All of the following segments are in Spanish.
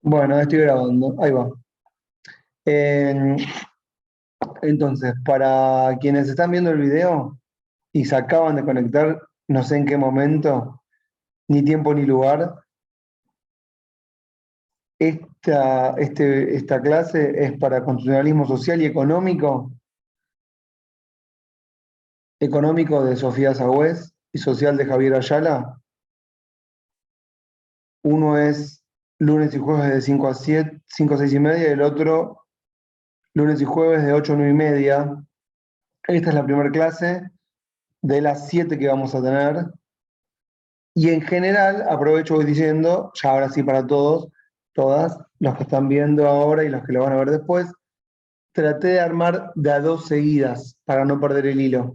Bueno, estoy grabando. Ahí va. Eh, entonces, para quienes están viendo el video y se acaban de conectar, no sé en qué momento, ni tiempo ni lugar, esta clase es para constitucionalismo social y económico de Sofía Sagüez y social de Javier Ayala. Uno es lunes y jueves de 5 a 7, 5 a 6 y media, y el otro lunes y jueves de 8 a 9 y media. Esta es la primera clase de las 7 que vamos a tener. Y en general, aprovecho voy diciendo, ya ahora sí para todos, todas, los que están viendo ahora y los que lo van a ver después, traté de armar de a dos seguidas para no perder el hilo.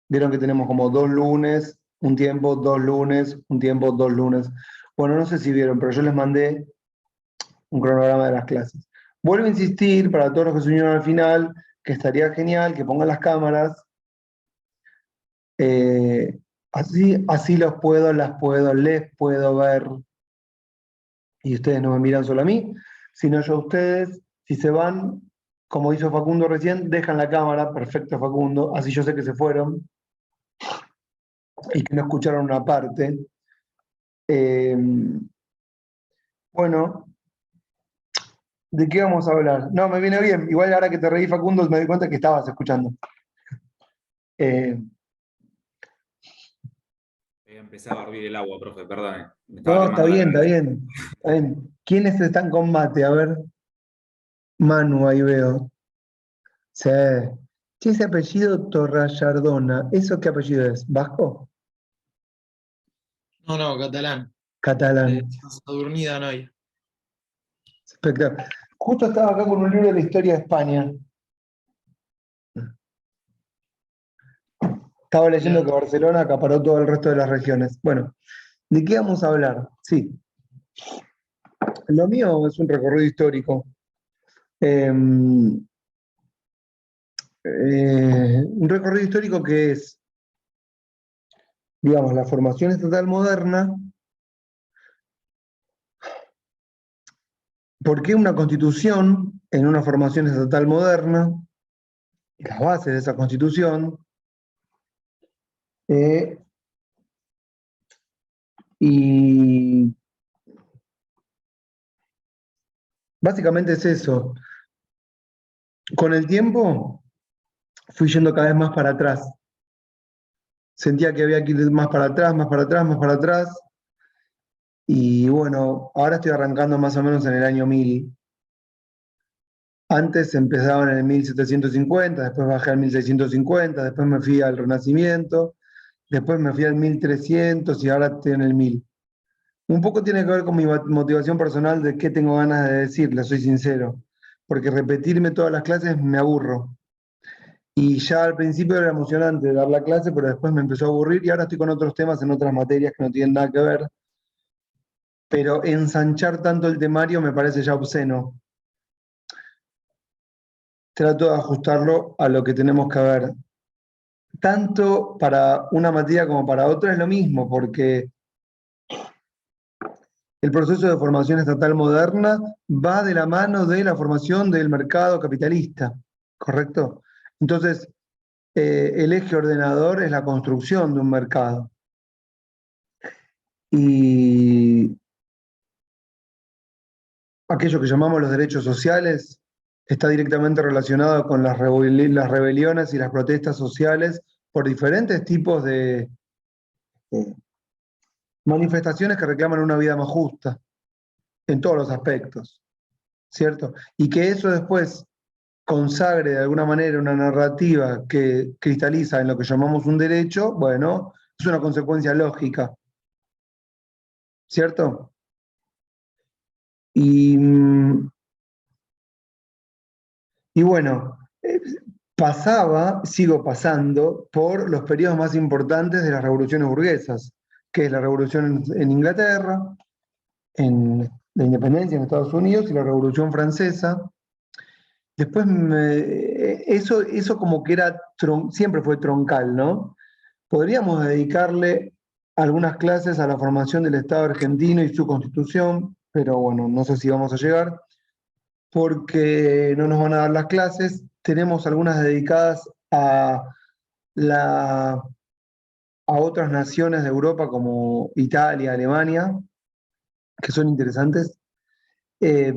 Vieron que tenemos como 2 lunes, un tiempo, 2 lunes, un tiempo, 2 lunes. Bueno, no sé si vieron, pero yo les mandé un cronograma de las clases. Vuelvo a insistir para todos los que se unieron al final, que estaría genial que pongan las cámaras. Así les puedo ver, y ustedes no me miran solo a mí, sino yo a ustedes. Si se van, como hizo Facundo recién, dejan la cámara, perfecto Facundo, así yo sé que se fueron y que no escucharon una parte. Eh, bueno, ¿de qué vamos a hablar? No, me viene bien, igual ahora que te reí Facundo me di cuenta que estabas escuchando. Eh, Voy a empezar a hervir el agua, profe, perdón. Me estaba no, está quemando la bien, está cabeza. bien, está bien. ¿Quiénes están con mate? A ver, Manu, ahí veo. Sí. Che, ese apellido Torrallardona, ¿eso qué apellido es? ¿Vasco? No, no, catalán. Catalán. De Sadurnida no hay. Espectacular. Justo estaba acá con un libro de la historia de España. Estaba leyendo que Levanta. Barcelona acaparó todo el resto de las regiones. Bueno, ¿de qué vamos a hablar? Sí, lo mío es un recorrido histórico. Un recorrido histórico que es, digamos, la formación estatal moderna. ¿Por qué una constitución en una formación estatal moderna? Las bases de esa constitución. eh, y básicamente es eso. Con el tiempo fui yendo cada vez más para atrás. Sentía que había que ir más para atrás, más para atrás, más para atrás. Y bueno, ahora estoy arrancando más o menos en el año 1000. Antes empezaba en el 1750, después bajé al 1650, después me fui al Renacimiento, después me fui al 1300 y ahora estoy en el 1000. Un poco tiene que ver con mi motivación personal de qué tengo ganas de decir, le soy sincero, porque repetirme todas las clases me aburro. Y ya al principio era emocionante dar la clase, pero después me empezó a aburrir y ahora estoy con otros temas en otras materias que no tienen nada que ver. Pero ensanchar tanto el temario me parece ya obsceno. Trato de ajustarlo a lo que tenemos que ver. Tanto para una materia como para otra es lo mismo, porque el proceso de formación estatal moderna va de la mano de la formación del mercado capitalista, ¿correcto? Entonces, el eje ordenador es la construcción de un mercado. Y aquello que llamamos los derechos sociales está directamente relacionado con las rebeliones y las protestas sociales por diferentes tipos de manifestaciones que reclaman una vida más justa en todos los aspectos, ¿cierto? Y que eso después consagre de alguna manera una narrativa que cristaliza en lo que llamamos un derecho, bueno, es una consecuencia lógica, ¿cierto? Y, y bueno, sigo pasando por los periodos más importantes de las revoluciones burguesas, que es la revolución en Inglaterra, en la independencia en Estados Unidos y la revolución francesa. Después eso como que siempre fue troncal, ¿no? Podríamos dedicarle algunas clases a la formación del Estado argentino y su constitución, pero bueno, no sé si vamos a llegar, porque no nos van a dar las clases. Tenemos algunas dedicadas la, a otras naciones de Europa como Italia, Alemania, que son interesantes. Eh,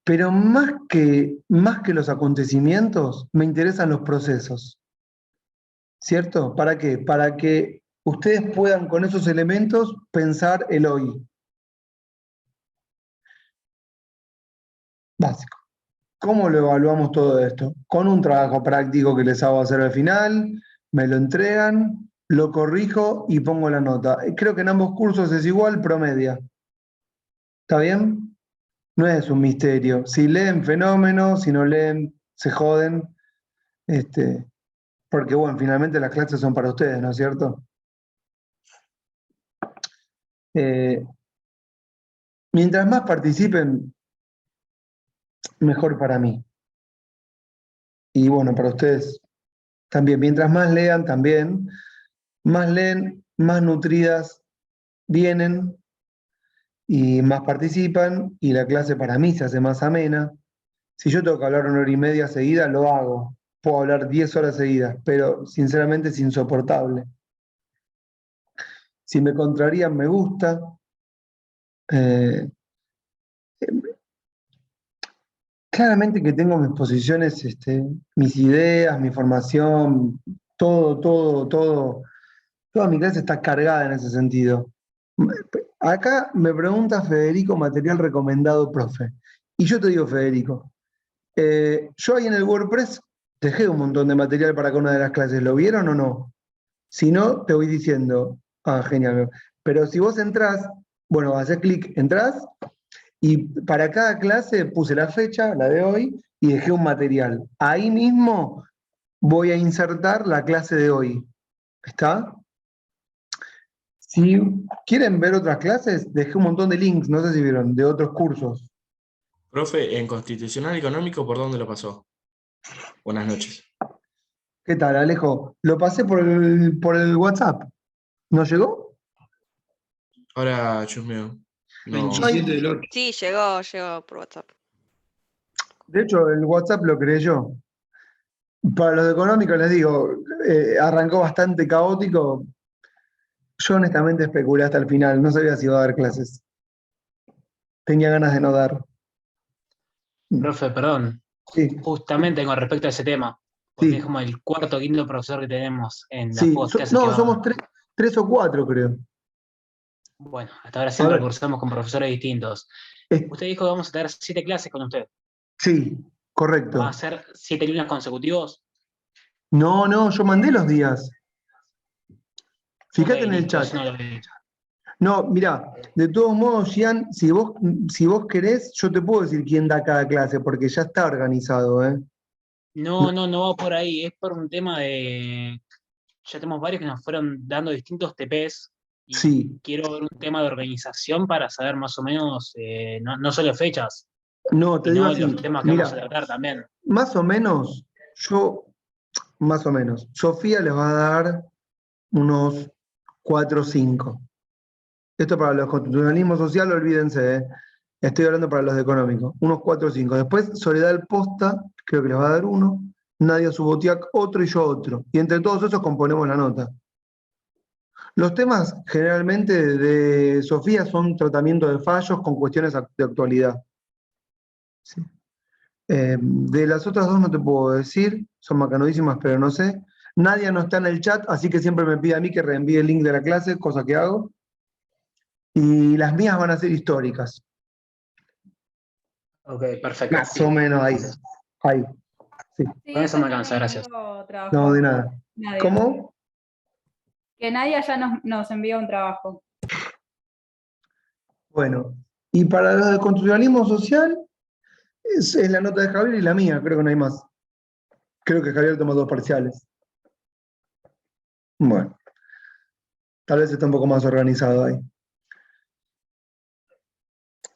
pero más que los acontecimientos, me interesan los procesos, ¿cierto? ¿Para qué? Para que ustedes puedan con esos elementos pensar el hoy. Básico. ¿Cómo lo evaluamos todo esto? Con un trabajo práctico que les hago hacer al final, me lo entregan, lo corrijo y pongo la nota. Creo que en ambos cursos es igual, promedia. ¿Está bien? No es un misterio. Si leen, fenómeno, si no leen, se joden. Porque bueno, finalmente las clases son para ustedes, ¿no es cierto? Eh, mientras más participen, mejor para mí. Y bueno, para ustedes también. Mientras más lean, también. Más leen, más nutridas vienen y más participan y la clase para mí se hace más amena. Si yo tengo que hablar 1 hora y media seguida, lo hago. Puedo hablar 10 horas seguidas, pero sinceramente es insoportable. Si me contrarían, me gusta. Eh, claramente que tengo mis posiciones, mis ideas, mi formación, toda mi clase está cargada en ese sentido. Acá me pregunta Federico, material recomendado, profe. Y yo te digo, Federico, yo ahí en el WordPress dejé un montón de material para cada una de las clases. ¿Lo vieron o no? Si no, te voy diciendo, genial. Pero si vos entrás, bueno, haces clic, entrás, y para cada clase puse la fecha, la de hoy, y dejé un material. Ahí mismo voy a insertar la clase de hoy. ¿Está? Si quieren ver otras clases, dejé un montón de links, no sé si vieron, de otros cursos. Profe, en Constitucional Económico, ¿por dónde lo pasó? Buenas noches. ¿Qué tal, Alejo? Lo pasé por el WhatsApp. ¿No llegó? Ahora chusmeo. No. 27 del 8. Sí, llegó por WhatsApp. De hecho, el WhatsApp lo creé yo. Para los económicos les digo, arrancó bastante caótico. Yo honestamente especulé hasta el final, no sabía si iba a dar clases. Tenía ganas de no dar. Profe, perdón, Sí, justamente con respecto a ese tema, porque sí, es como el cuarto o quinto profesor que tenemos en las sí. pocas clases que No, vamos. somos tres o cuatro, creo. Bueno, hasta ahora A siempre ver. cursamos con profesores distintos. Eh, Usted dijo que vamos a tener 7 clases con usted. Sí, correcto. ¿Va a ser 7 líneas consecutivos? No, yo mandé los días. Fíjate Ok, en el listo, chat. eso no lo había dicho. No, mirá, de todos modos, Gian, si vos querés, yo te puedo decir quién da cada clase, porque ya está organizado, ¿eh? No va por ahí, es por un tema de... Ya tenemos varios que nos fueron dando distintos TPs y Sí. quiero ver un tema de organización para saber más o menos, no solo fechas, No, te digo sino así, los temas que vamos a mira, tratar también. más o menos, Sofía les va a dar unos 4 o 5. Esto para los constitucionalismo social, olvídense, ¿eh? Estoy hablando para los de económicos, unos 4 o 5. Después, Soledad del Posta, creo que les va a dar uno, Nadia Subotiak otro y yo otro. Y entre todos esos componemos la nota. Los temas generalmente de Sofía son tratamiento de fallos con cuestiones de actualidad. ¿Sí? De las otras dos no te puedo decir, son macanudísimas, pero no sé. Nadia no está en el chat, así que siempre me pide a mí que reenvíe el link de la clase, cosa que hago. Y las mías van a ser históricas. Ok, perfecto. Más o menos ahí. Ahí. Sí. Sí, Con eso ya me alcanza, nos gracias. envió trabajo. No, de nada. Nadia. ¿Cómo? Que Nadia ya nos envió un trabajo. Bueno, y para los de constitucionalismo social, es la nota de Javier y la mía, creo que no hay más. Creo que Javier tomó 2 parciales. Bueno, tal vez está un poco más organizado ahí.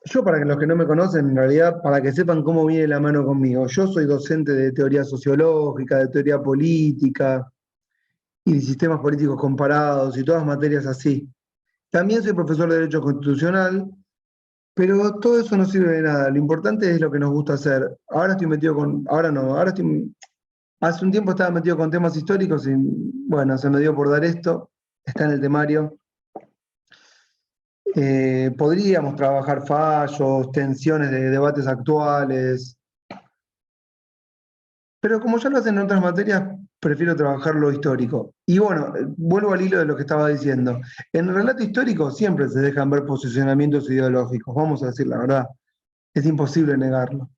Yo, para que los que no me conocen, en realidad, para que sepan cómo viene la mano conmigo, yo soy docente de teoría sociológica, de teoría política y de sistemas políticos comparados y todas materias así. También soy profesor de Derecho Constitucional, pero todo eso no sirve de nada. Lo importante es lo que nos gusta hacer. Ahora estoy metido con, ahora no, ahora estoy, hace un tiempo estaba metido con temas históricos y bueno, se me dio por dar esto, está en el temario. Podríamos trabajar fallos, tensiones de debates actuales, pero como ya lo hacen en otras materias, prefiero trabajar lo histórico. Y bueno, vuelvo al hilo de lo que estaba diciendo. En el relato histórico siempre se dejan ver posicionamientos ideológicos, vamos a decir la verdad. Es imposible negarlo.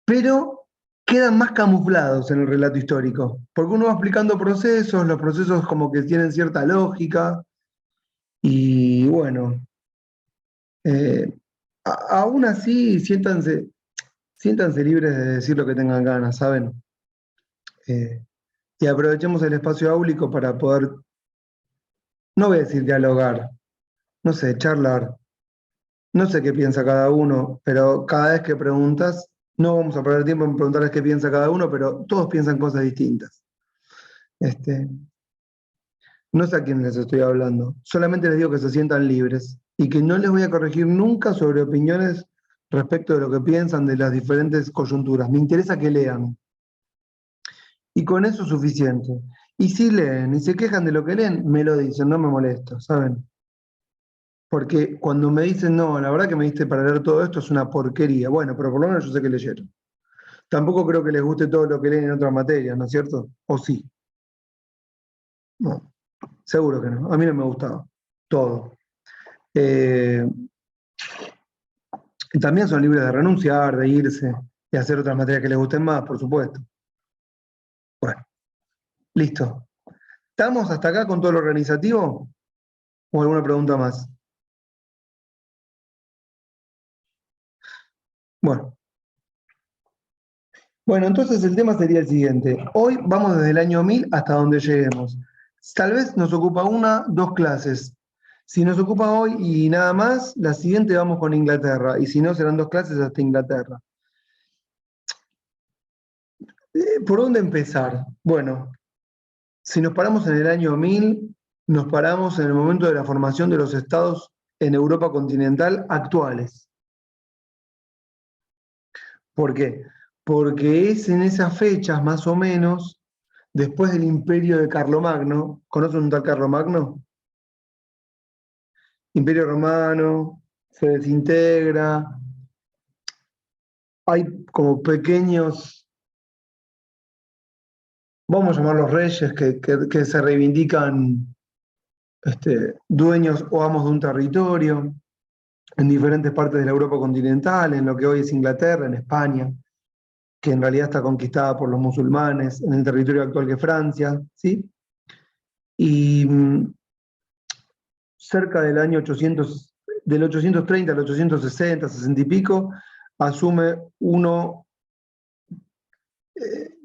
Pero quedan más camuflados en el relato histórico, porque uno va explicando procesos, los procesos como que tienen cierta lógica, y bueno, aún así siéntanse libres de decir lo que tengan ganas, ¿saben? Y aprovechemos el espacio áulico para poder, no voy a decir dialogar, no sé, charlar. No sé qué piensa cada uno, pero cada vez que preguntas, no vamos a perder tiempo en preguntarles qué piensa cada uno, pero todos piensan cosas distintas. No sé a quién les estoy hablando, solamente les digo que se sientan libres y que no les voy a corregir nunca sobre opiniones respecto de lo que piensan de las diferentes coyunturas. Me interesa que lean. Y con eso es suficiente. Y si leen y se quejan de lo que leen, me lo dicen, no me molesto, ¿saben? Porque cuando me dicen, no, la verdad que me diste para leer todo esto es una porquería. Bueno, pero por lo menos yo sé que leyeron. Tampoco creo que les guste todo lo que leen en otras materias, ¿no es cierto? ¿O sí? No, seguro que no. A mí no me gustaba. Todo. Y también son libres de renunciar, de irse y hacer otras materias que les gusten más, por supuesto. Bueno, listo. ¿Estamos hasta acá con todo lo organizativo? ¿O alguna pregunta más? Bueno. Bueno, entonces el tema sería el siguiente. Hoy vamos desde el año 1000 hasta donde lleguemos. Tal vez nos ocupa una, dos clases. Si nos ocupa hoy y nada más, la siguiente vamos con Inglaterra. Y si no, serán dos clases hasta Inglaterra. ¿Por dónde empezar? Bueno, si nos paramos en el año 1000, nos paramos en el momento de la formación de los estados en Europa continental actuales. ¿Por qué? Porque es en esas fechas, más o menos, después del imperio de Carlomagno. ¿Conocen un tal Carlomagno? Imperio Romano, se desintegra. Hay como pequeños, vamos a llamarlos reyes, que se reivindican dueños o amos de un territorio en diferentes partes de la Europa continental, en lo que hoy es Inglaterra, en España, que en realidad está conquistada por los musulmanes, en el territorio actual que es Francia, ¿sí? Y cerca del año 800, del 830 al 860, 60 y pico, asume uno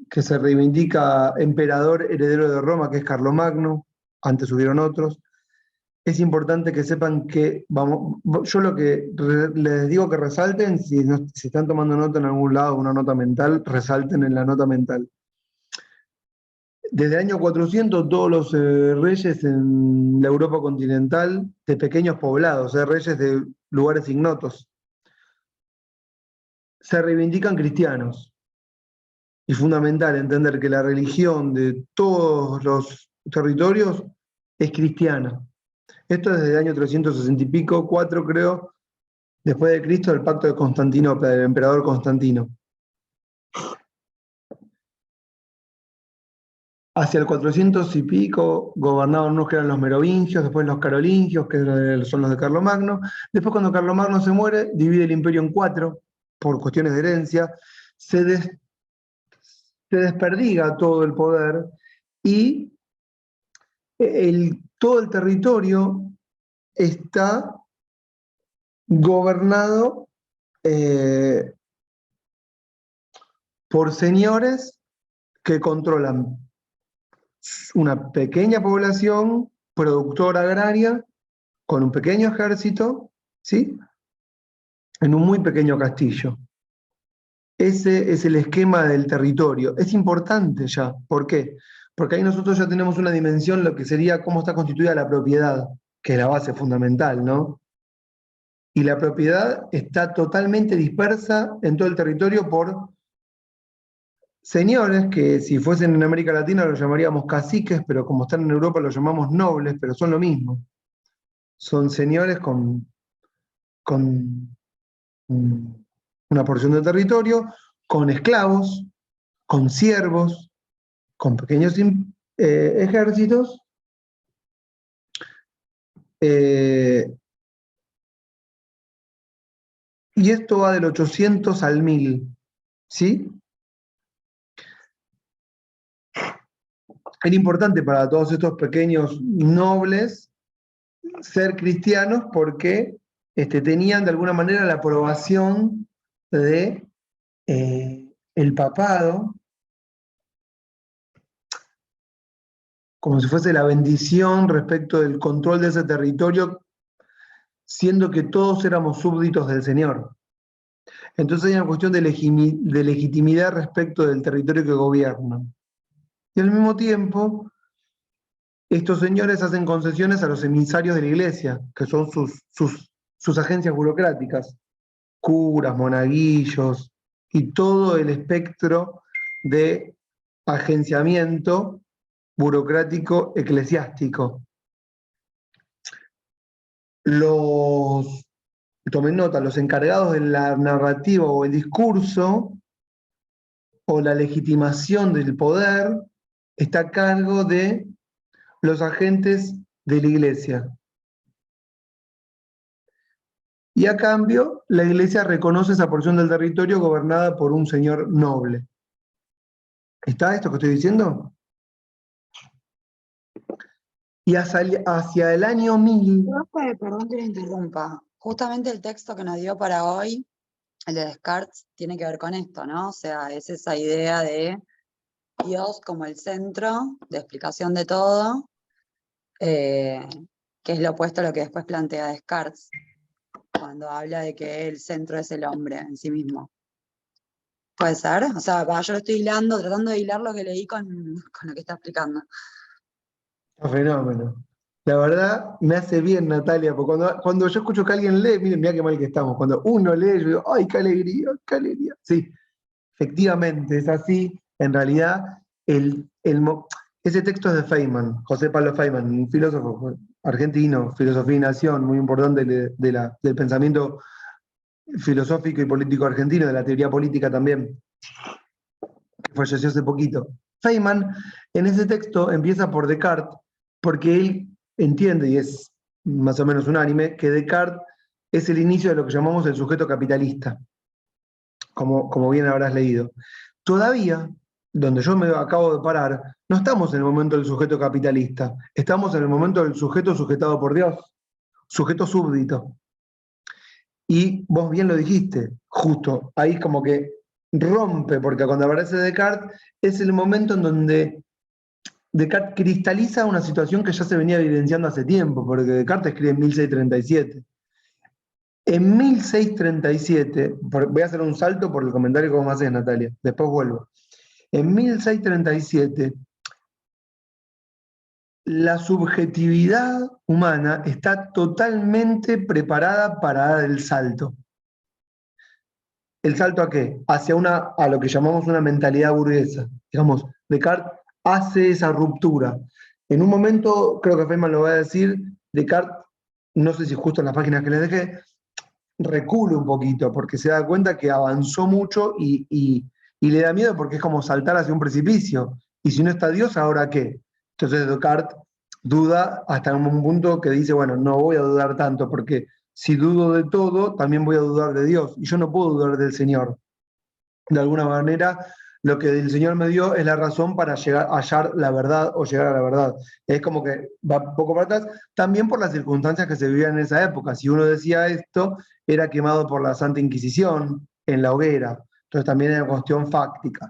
que se reivindica emperador heredero de Roma, que es Carlomagno, antes hubieron otros. Es importante que sepan que, yo lo que les digo que resalten, si están tomando nota en algún lado, una nota mental, resalten en la nota mental. Desde el año 400, todos los reyes en la Europa continental, de pequeños poblados, reyes de lugares ignotos, se reivindican cristianos. Y fundamental entender que la religión de todos los territorios es cristiana. Esto es desde el año 360 y pico, 4 creo, después de Cristo, del pacto de Constantinopla, del emperador Constantino. Hacia el 400 y pico gobernaban unos que eran los merovingios, después los carolingios, que son los de Carlomagno. Después, cuando Carlomagno se muere, divide el imperio en 4 por cuestiones de herencia. Se desperdiga todo el poder y todo el territorio está gobernado por señores que controlan una pequeña población productora agraria con un pequeño ejército, ¿sí? En un muy pequeño castillo. Ese es el esquema del territorio. Es importante ya. ¿Por qué? porque ahí nosotros ya tenemos una dimensión, lo que sería cómo está constituida la propiedad, que es la base fundamental, ¿no? Y la propiedad está totalmente dispersa en todo el territorio por señores que si fuesen en América Latina los llamaríamos caciques, pero como están en Europa los llamamos nobles, pero son lo mismo. Son señores con una porción de territorio, con esclavos, con siervos, con pequeños ejércitos, y esto va del 800 al 1000, ¿sí? Era importante para todos estos pequeños nobles ser cristianos porque tenían de alguna manera la aprobación de el papado, como si fuese la bendición respecto del control de ese territorio, siendo que todos éramos súbditos del Señor. Entonces hay una cuestión de legitimidad respecto del territorio que gobiernan. Y al mismo tiempo, estos señores hacen concesiones a los emisarios de la iglesia, que son sus agencias burocráticas, curas, monaguillos, y todo el espectro de agenciamiento burocrático eclesiástico. Tomen nota, los encargados de la narrativa o el discurso o la legitimación del poder está a cargo de los agentes de la iglesia. Y a cambio, la iglesia reconoce esa porción del territorio gobernada por un señor noble. ¿Está esto que estoy diciendo? Y hacia el año 1000... Profe, perdón que le interrumpa. Justamente el texto que nos dio para hoy, el de Descartes, tiene que ver con esto, ¿no? O sea, es esa idea de Dios como el centro de explicación de todo, que es lo opuesto a lo que después plantea Descartes, cuando habla de que el centro es el hombre en sí mismo. ¿Puede ser? O sea, yo lo estoy hilando, tratando de hilar lo que leí con lo que está explicando. Fenómeno. La verdad, me hace bien, Natalia, porque cuando yo escucho que alguien lee, miren, mira qué mal que estamos. Cuando uno lee, yo digo, ¡ay, qué alegría, qué alegría! Sí, efectivamente, es así. En realidad, ese texto es de Feynman, José Pablo Feynman, un filósofo argentino, filosofía y nación, muy importante del pensamiento filosófico y político argentino, de la teoría política también, que falleció hace poquito. Feynman, en ese texto, empieza por Descartes, porque él entiende, y es más o menos unánime, que Descartes es el inicio de lo que llamamos el sujeto capitalista, como bien habrás leído. Todavía, donde yo me acabo de parar, no estamos en el momento del sujeto capitalista, estamos en el momento del sujeto sujetado por Dios, sujeto súbdito. Y vos bien lo dijiste, justo, ahí como que rompe, porque cuando aparece Descartes es el momento en donde Descartes cristaliza una situación que ya se venía evidenciando hace tiempo, porque Descartes escribe en 1637. En 1637, voy a hacer un salto por el comentario que vos me haces, Natalia, después vuelvo. En 1637, la subjetividad humana está totalmente preparada para dar el salto. ¿El salto a qué? A lo que llamamos una mentalidad burguesa. Digamos, Descartes hace esa ruptura. En un momento, creo que Feynman lo va a decir, Descartes, no sé si justo en las páginas que les dejé, recula un poquito, porque se da cuenta que avanzó mucho y le da miedo porque es como saltar hacia un precipicio. Y si no está Dios, ¿ahora qué? Entonces Descartes duda hasta un punto que dice, bueno, no voy a dudar tanto, porque si dudo de todo, también voy a dudar de Dios. Y yo no puedo dudar del Señor. De alguna manera, lo que el Señor me dio es la razón para hallar la verdad o llegar a la verdad. Es como que va poco para atrás, también por las circunstancias que se vivían en esa época. Si uno decía esto, era quemado por la Santa Inquisición en la hoguera. Entonces también era cuestión fáctica.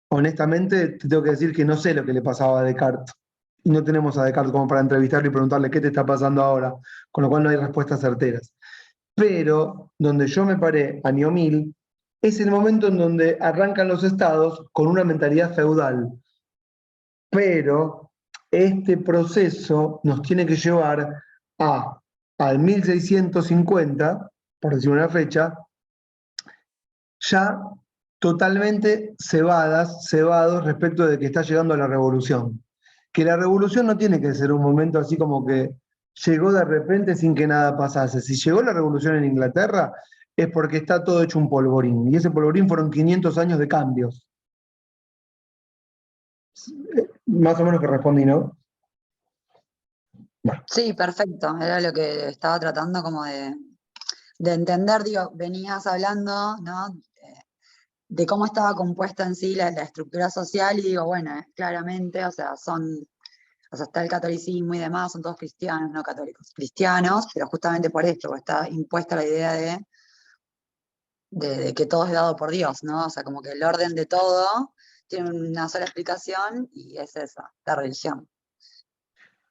Honestamente, te tengo que decir que no sé lo que le pasaba a Descartes. Y no tenemos a Descartes como para entrevistarle y preguntarle qué te está pasando ahora, con lo cual no hay respuestas certeras. Pero donde yo me paré, año 1000, es el momento en donde arrancan los estados con una mentalidad feudal. pero este proceso nos tiene que llevar al 1650, por decir una fecha, ya totalmente cebados respecto de que está llegando a la revolución. Que la revolución no tiene que ser un momento así como que llegó de repente sin que nada pasase. Si llegó la revolución en Inglaterra, es porque está todo hecho un polvorín. Y ese polvorín fueron 500 años de cambios. Más o menos que respondí, ¿no? Sí, perfecto. Era lo que estaba tratando como de entender, digo, venías hablando, ¿no? De cómo estaba compuesta en sí la estructura social, y digo, bueno, claramente, o sea, está el catolicismo y demás, son todos cristianos, no católicos, cristianos, pero justamente por esto, porque está impuesta la idea de que todo es dado por Dios, ¿no? O sea, como que el orden de todo tiene una sola explicación y es esa, la religión.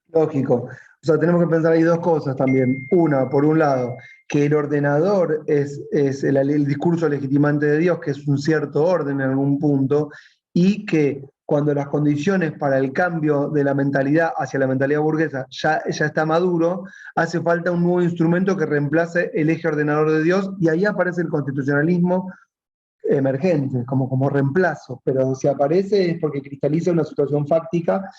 Lógico. O sea, tenemos que pensar ahí dos cosas también. Una, por un lado, que el ordenador es el discurso legitimante de Dios, que es un cierto orden en algún punto, y que cuando las condiciones para el cambio de la mentalidad hacia la mentalidad burguesa ya está maduro, hace falta un nuevo instrumento que reemplace el eje ordenador de Dios, y ahí aparece el constitucionalismo emergente, como reemplazo. Pero si aparece es porque cristaliza una situación fáctica.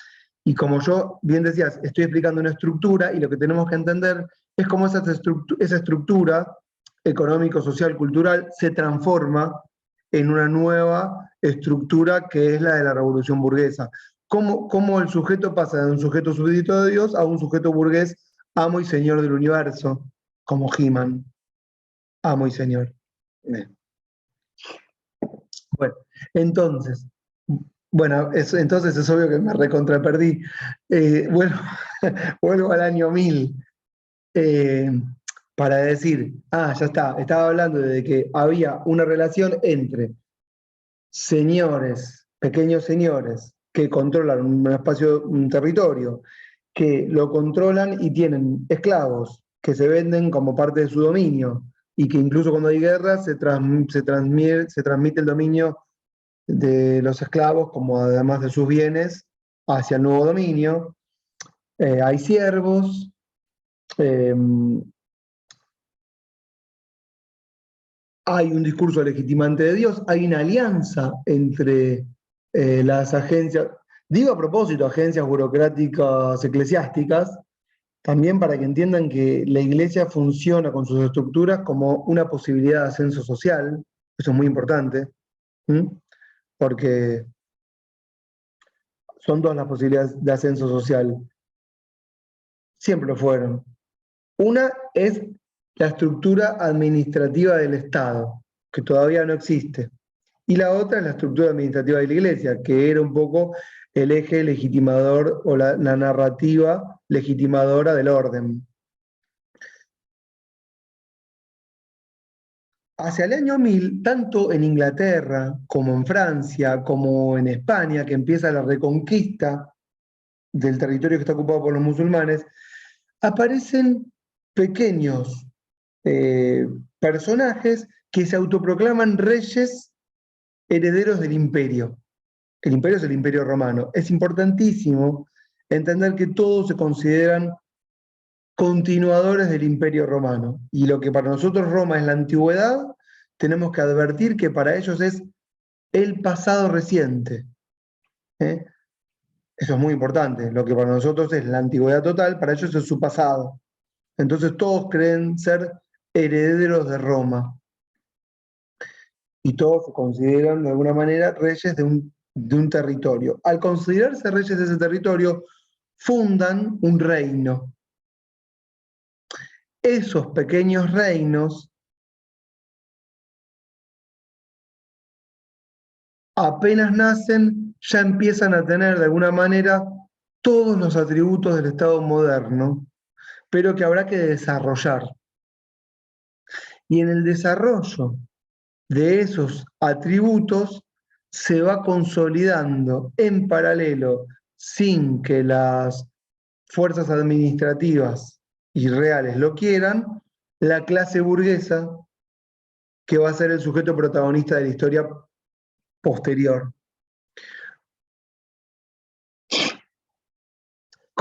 Y como yo bien decías, estoy explicando una estructura, y lo que tenemos que entender es cómo esa estructura económico, social, cultural se transforma en una nueva estructura que es la de la revolución burguesa. Cómo el sujeto pasa de un sujeto súbdito de Dios a un sujeto burgués, amo y señor del universo, como He-Man, amo y señor. Bien. Bueno, entonces, entonces es obvio que me recontraperdí. Bueno, vuelvo al año 1000 para decir, ya está, estaba hablando de que había una relación entre señores, pequeños señores, que controlan un espacio, un territorio, que lo controlan y tienen esclavos que se venden como parte de su dominio, y que incluso cuando hay guerra se transmite el dominio de los esclavos, como además de sus bienes, hacia el nuevo dominio. Hay siervos, hay un discurso legitimante de Dios, hay una alianza entre las agencias, digo a propósito, agencias burocráticas eclesiásticas, también para que entiendan que la iglesia funciona con sus estructuras como una posibilidad de ascenso social. Eso es muy importante, porque son dos las posibilidades de ascenso social. Siempre lo fueron. Una es la estructura administrativa del Estado, que todavía no existe. Y la otra es la estructura administrativa de la Iglesia, que era un poco el eje legitimador o la narrativa legitimadora del orden. Hacia el año 1000, tanto en Inglaterra como en Francia, como en España, que empieza la reconquista del territorio que está ocupado por los musulmanes, aparecen pequeños personajes que se autoproclaman reyes herederos del imperio. El imperio es el Imperio Romano. Es importantísimo entender que todos se consideran continuadores del Imperio Romano. Y lo que para nosotros Roma es la antigüedad, tenemos que advertir que para ellos es el pasado reciente. Eso es muy importante. Lo que para nosotros es la antigüedad total, para ellos es su pasado. Entonces todos creen ser herederos de Roma. Y todos se consideran de alguna manera reyes de un territorio. Al considerarse reyes de ese territorio, fundan un reino. Esos pequeños reinos apenas nacen, ya empiezan a tener de alguna manera todos los atributos del Estado moderno, pero que habrá que desarrollar. Y en el desarrollo de esos atributos se va consolidando en paralelo, sin que las fuerzas administrativas y reales lo quieran, la clase burguesa, que va a ser el sujeto protagonista de la historia posterior.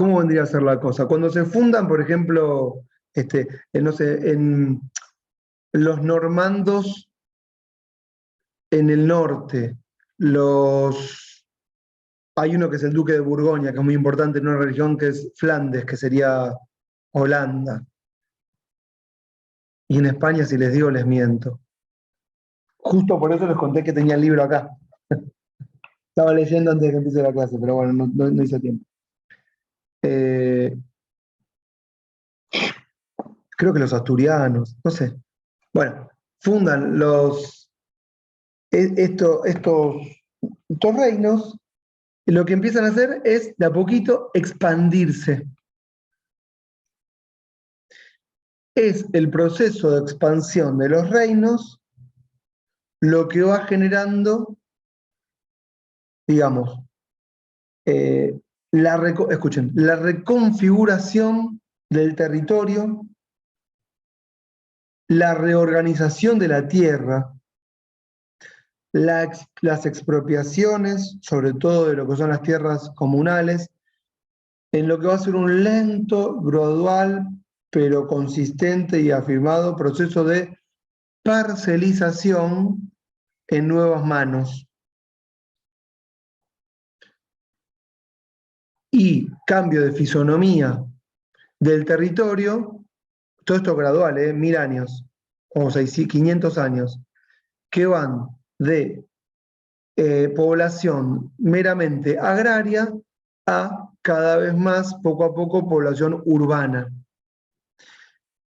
¿cómo vendría a ser la cosa? Cuando se fundan, por ejemplo, no sé, en los normandos en el norte, hay uno que es el duque de Borgoña, que es muy importante en una región que es Flandes, que sería Holanda. Y en España, si les digo, les miento. Justo por eso les conté que tenía el libro acá. Estaba leyendo antes de que empiece la clase, pero bueno, no hice tiempo. Creo que los asturianos, no sé. Bueno, fundan estos reinos, y lo que empiezan a hacer es, de a poquito, expandirse. Es el proceso de expansión de los reinos lo que va generando, digamos, escuchen, la reconfiguración del territorio, la reorganización de la tierra, las expropiaciones, sobre todo de lo que son las tierras comunales, en lo que va a ser un lento, gradual, pero consistente y afirmado proceso de parcelización en nuevas manos. Y cambio de fisonomía del territorio, todo esto gradual, 1000 años, o 500 años, que van de población meramente agraria a cada vez más, poco a poco, población urbana.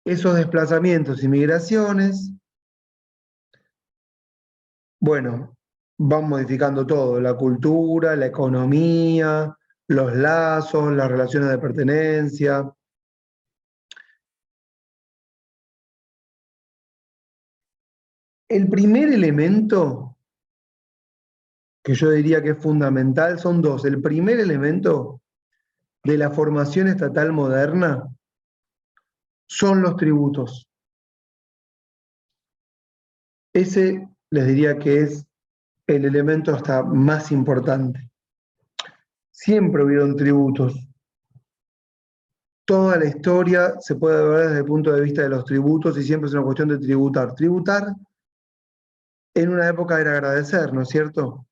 Esos desplazamientos y migraciones, bueno, van modificando todo, la cultura, la economía, los lazos, las relaciones de pertenencia. El primer elemento que yo diría que es fundamental son dos. El primer elemento de la formación estatal moderna son los tributos. Ese les diría que es el elemento hasta más importante. Siempre hubieron tributos. Toda la historia se puede ver desde el punto de vista de los tributos y siempre es una cuestión de tributar. Tributar en una época era agradecer, ¿no es cierto?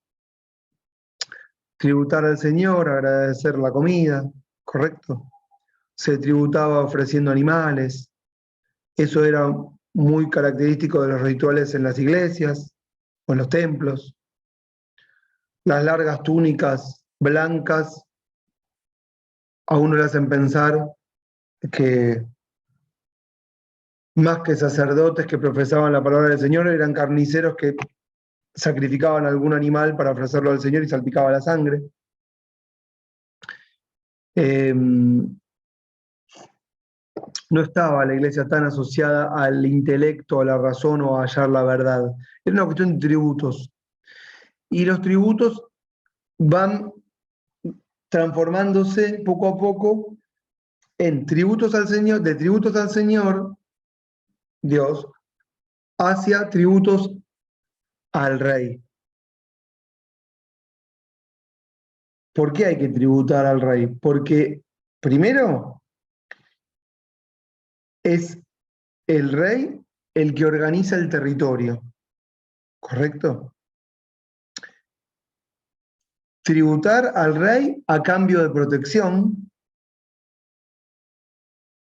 Tributar al Señor, agradecer la comida, ¿correcto? Se tributaba ofreciendo animales. Eso era muy característico de los rituales en las iglesias o en los templos. Las largas túnicas blancas a uno le hacen pensar que más que sacerdotes que profesaban la palabra del Señor, eran carniceros que sacrificaban algún animal para ofrecerlo al Señor y salpicaba la sangre. No estaba la iglesia tan asociada al intelecto, a la razón o a hallar la verdad. Era una cuestión de tributos. Y los tributos van transformándose poco a poco en tributos al Señor, de tributos al Señor, Dios, hacia tributos al Rey. ¿Por qué hay que tributar al Rey? Porque, primero, es el Rey el que organiza el territorio, ¿correcto? Tributar al Rey a cambio de protección,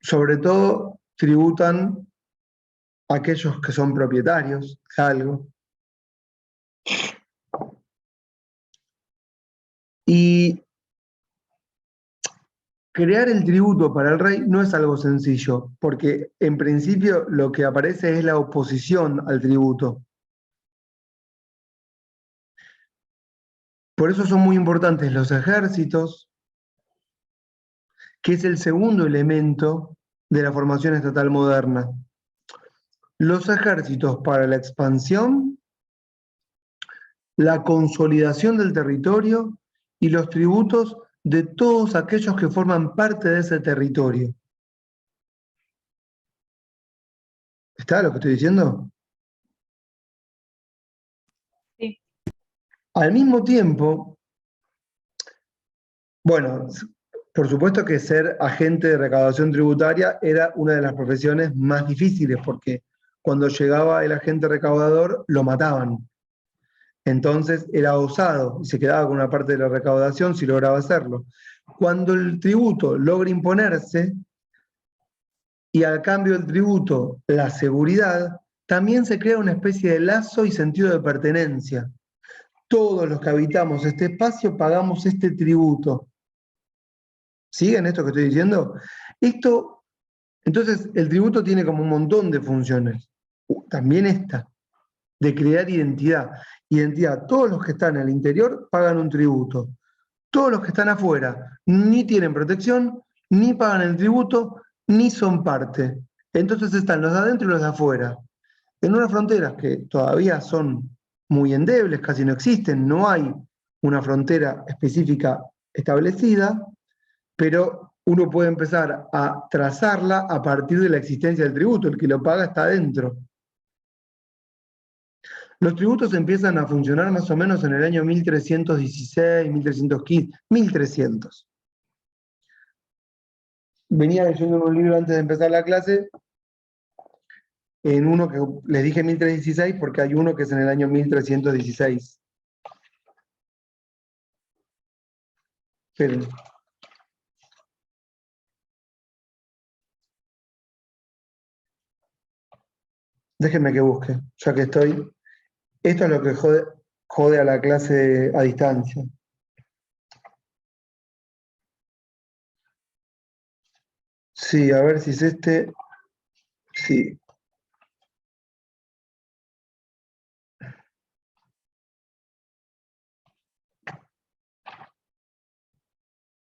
sobre todo tributan a aquellos que son propietarios de algo. Y crear el tributo para el rey no es algo sencillo, porque en principio lo que aparece es la oposición al tributo. Por eso son muy importantes los ejércitos, que es el segundo elemento de la formación estatal moderna. Los ejércitos para la expansión, la consolidación del territorio y los tributos de todos aquellos que forman parte de ese territorio. ¿Está lo que estoy diciendo? Sí. Al mismo tiempo, bueno, Por supuesto que ser agente de recaudación tributaria era una de las profesiones más difíciles, porque cuando llegaba el agente recaudador lo mataban. Entonces era osado y se quedaba con una parte de la recaudación si lograba hacerlo. Cuando el tributo logra imponerse y al cambio del tributo la seguridad, también se crea una especie de lazo y sentido de pertenencia. Todos los que habitamos este espacio pagamos este tributo. ¿Siguen esto que estoy diciendo? Entonces, el tributo tiene como un montón de funciones. También esta, de crear identidad. Identidad, todos los que están al interior pagan un tributo. Todos los que están afuera ni tienen protección, ni pagan el tributo, ni son parte. Entonces están los de adentro y los de afuera. En unas fronteras que todavía son muy endebles, casi no existen, no hay una frontera específica establecida, pero uno puede empezar a trazarla a partir de la existencia del tributo. El que lo paga está adentro. Los tributos empiezan a funcionar más o menos en el año 1316, 1315, 1300. Venía leyendo un libro antes de empezar la clase, en uno que les dije 1316 porque hay uno que es en el año 1316. Esperen. Déjenme que busque, ya que estoy. Esto es lo que jode a la clase a distancia. Sí, a ver si es este. Sí.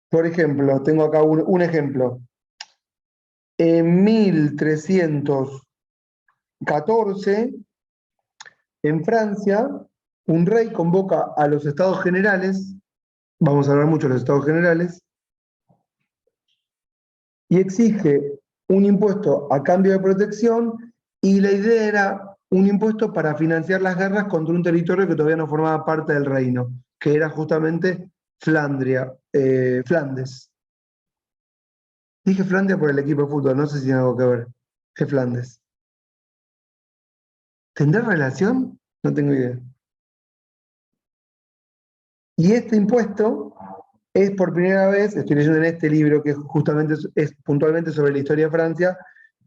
Por ejemplo, tengo acá un ejemplo. En 1314, en Francia, un rey convoca a los estados generales, vamos a hablar mucho de los estados generales, y exige un impuesto a cambio de protección, y la idea era un impuesto para financiar las guerras contra un territorio que todavía no formaba parte del reino, que era justamente Flandes. Dije Flandia por el equipo de fútbol, no sé si tiene algo que ver. Es Flandes. ¿Tendrá relación? No tengo idea. Y este impuesto es por primera vez, estoy leyendo en este libro que justamente es puntualmente sobre la historia de Francia,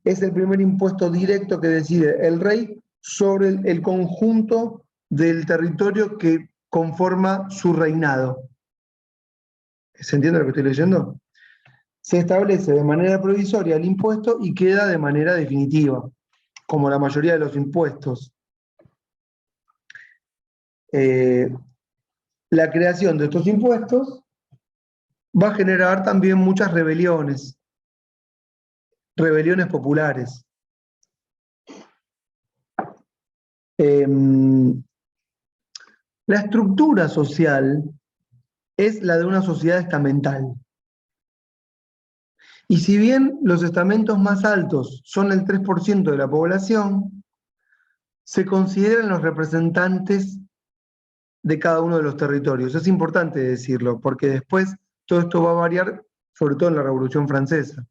es el primer impuesto directo que decide el rey sobre el conjunto del territorio que conforma su reinado. ¿Se entiende lo que estoy leyendo? Se establece de manera provisoria el impuesto y queda de manera definitiva, como la mayoría de los impuestos. La creación de estos impuestos va a generar también muchas rebeliones populares. La estructura social es la de una sociedad estamental. Y si bien los estamentos más altos son el 3% de la población, se consideran los representantes de cada uno de los territorios. Es importante decirlo, porque después todo esto va a variar, sobre todo en la Revolución Francesa.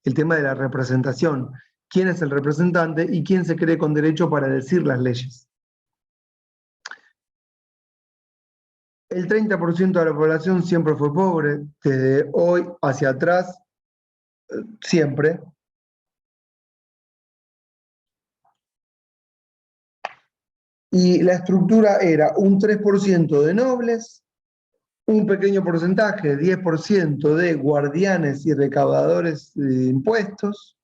El tema de la representación. ¿Quién es el representante y quién se cree con derecho para decir las leyes? El 30% de la población siempre fue pobre, desde hoy hacia atrás, siempre. Y la estructura era un 3% de nobles, un pequeño porcentaje, 10% de guardianes y recaudadores de impuestos,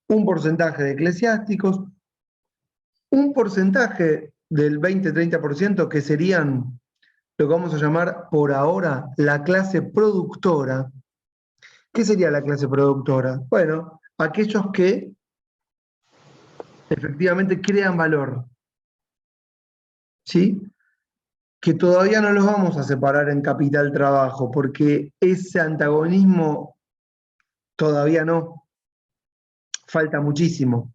un porcentaje de eclesiásticos, un porcentaje del 20-30% que serían lo que vamos a llamar por ahora la clase productora. ¿Qué sería la clase productora? Bueno, aquellos que efectivamente crean valor, ¿sí? Que todavía no los vamos a separar en capital-trabajo, porque ese antagonismo todavía no, falta muchísimo.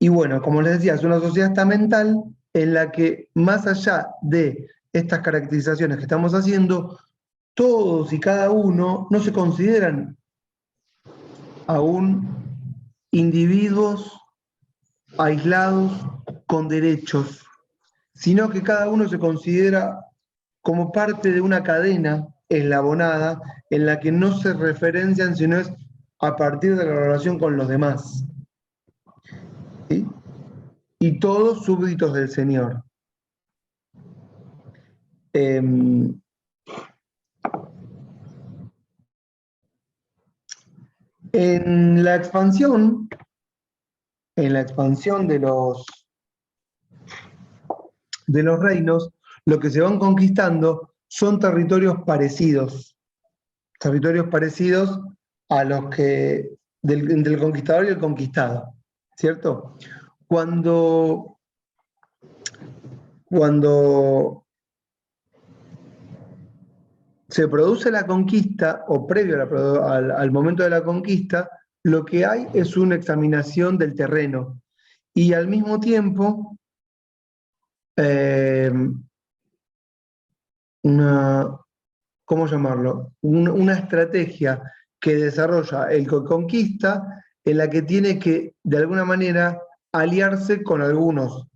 Y bueno, como les decía, es una sociedad estamental en la que más allá de estas caracterizaciones que estamos haciendo, todos y cada uno no se consideran aún individuos aislados con derechos, sino que cada uno se considera como parte de una cadena eslabonada en la que no se referencian, sino es a partir de la relación con los demás. ¿Sí? Y todos súbditos del Señor. En la expansión de los reinos, lo que se van conquistando son territorios parecidos a los que entre el conquistador y el conquistado, ¿cierto? Cuando se produce la conquista, o previo al momento de la conquista, lo que hay es una examinación del terreno y al mismo tiempo ¿cómo llamarlo? Una estrategia que desarrolla el que conquista, en la que tiene que, de alguna manera, aliarse con algunos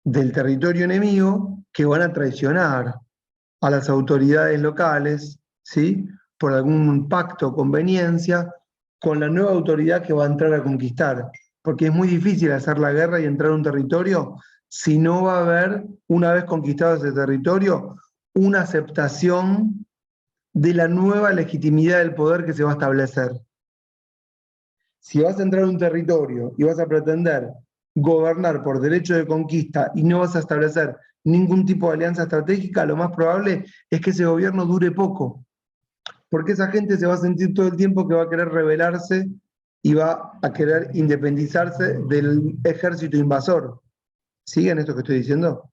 del territorio enemigo que van a traicionar a las autoridades locales, ¿sí? Por algún pacto o conveniencia, con la nueva autoridad que va a entrar a conquistar. Porque es muy difícil hacer la guerra y entrar a un territorio si no va a haber, una vez conquistado ese territorio, una aceptación de la nueva legitimidad del poder que se va a establecer. Si vas a entrar a un territorio y vas a pretender gobernar por derecho de conquista y no vas a establecer ningún tipo de alianza estratégica, lo más probable es que ese gobierno dure poco, porque esa gente se va a sentir todo el tiempo que va a querer rebelarse y va a querer independizarse del ejército invasor. ¿Siguen esto que estoy diciendo?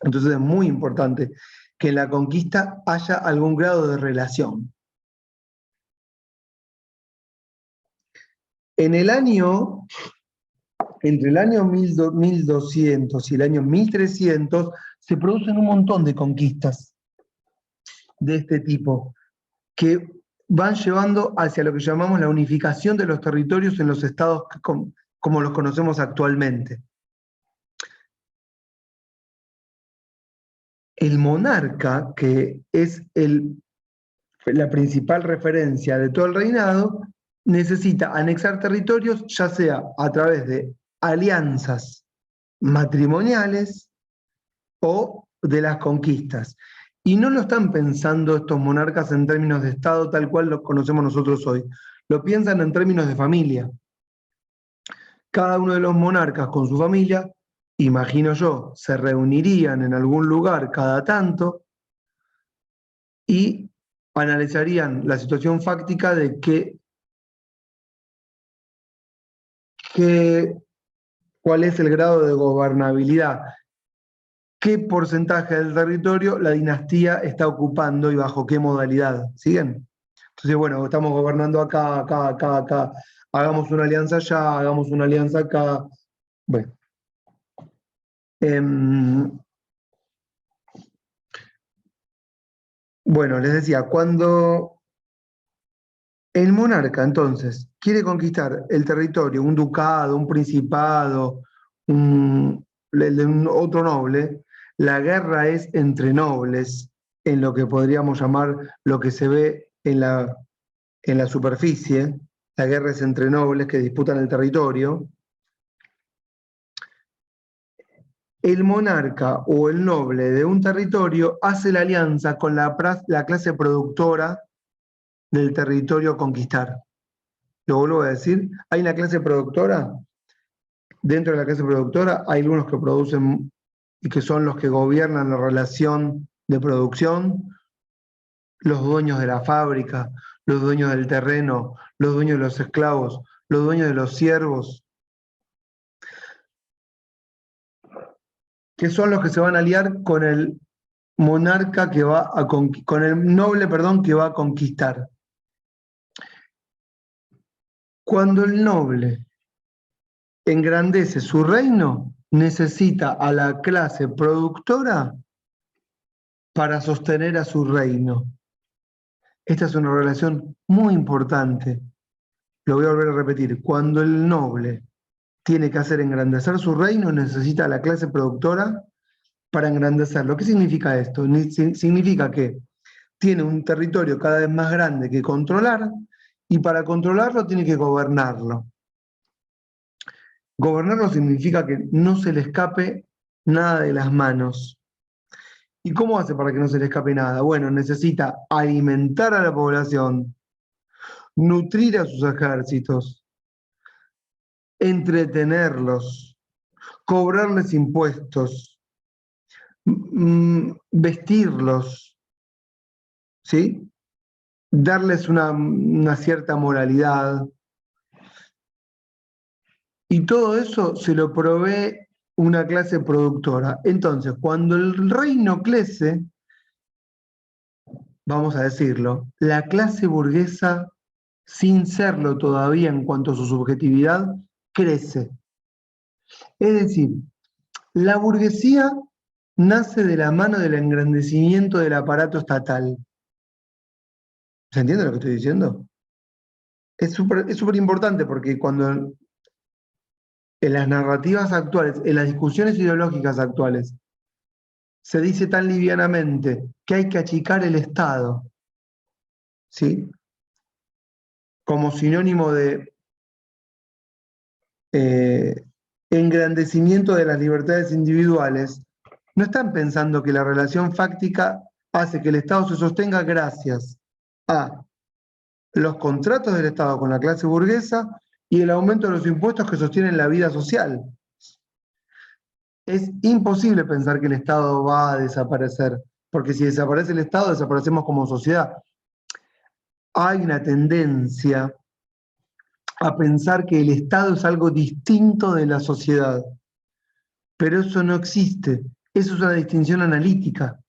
Entonces es muy importante que en la conquista haya algún grado de relación. Entre el año 1200 y el año 1300 se producen un montón de conquistas de este tipo que van llevando hacia lo que llamamos la unificación de los territorios en los estados como los conocemos actualmente. El monarca, que es la principal referencia de todo el reinado, necesita anexar territorios, ya sea a través de alianzas matrimoniales o de las conquistas. Y no lo están pensando estos monarcas en términos de Estado tal cual los conocemos nosotros hoy. Lo piensan en términos de familia. Cada uno de los monarcas con su familia, imagino yo, se reunirían en algún lugar cada tanto y analizarían la situación fáctica de cuál es el grado de gobernabilidad, qué porcentaje del territorio la dinastía está ocupando y bajo qué modalidad. ¿Siguen? Entonces, bueno, estamos gobernando acá, hagamos una alianza allá, hagamos una alianza acá. Bueno. Bueno, les decía, cuando el monarca, entonces, quiere conquistar el territorio, un ducado, un principado, otro noble, la guerra es entre nobles, en lo que podríamos llamar lo que se ve en la superficie. La guerra es entre nobles que disputan el territorio. El monarca o el noble de un territorio hace la alianza con la clase productora del territorio a conquistar. Lo vuelvo a decir, hay una clase productora. Dentro de la clase productora hay algunos que producen y que son los que gobiernan la relación de producción, los dueños de la fábrica, los dueños del terreno, los dueños de los esclavos, los dueños de los siervos, que son los que se van a aliar con el monarca que va a con el noble, perdón, que va a conquistar. Cuando el noble engrandece su reino, necesita a la clase productora para sostener a su reino. Esta es una relación muy importante. Lo voy a volver a repetir. Cuando el noble tiene que hacer engrandecer su reino, necesita a la clase productora para engrandecerlo. ¿Qué significa esto? Significa que tiene un territorio cada vez más grande que controlar, y para controlarlo tiene que gobernarlo. Gobernarlo significa que no se le escape nada de las manos. ¿Y cómo hace para que no se le escape nada? Bueno, necesita alimentar a la población, nutrir a sus ejércitos, entretenerlos, cobrarles impuestos, vestirlos, ¿sí? Darles una cierta moralidad. Y todo eso se lo provee una clase productora. Entonces, cuando el reino crece, vamos a decirlo, la clase burguesa, sin serlo todavía en cuanto a su subjetividad, crece. Es decir, la burguesía nace de la mano del engrandecimiento del aparato estatal. ¿Se entiende lo que estoy diciendo? Es súper importante porque cuando en las narrativas actuales, en las discusiones ideológicas actuales, se dice tan livianamente que hay que achicar el Estado, ¿sí? Como sinónimo de engrandecimiento de las libertades individuales, no están pensando que la relación fáctica hace que el Estado se sostenga gracias a los contratos del Estado con la clase burguesa y el aumento de los impuestos que sostienen la vida social. Es imposible pensar que el Estado va a desaparecer, porque si desaparece el Estado, desaparecemos como sociedad. Hay una tendencia a pensar que el Estado es algo distinto de la sociedad, pero eso no existe. Eso es una distinción analítica.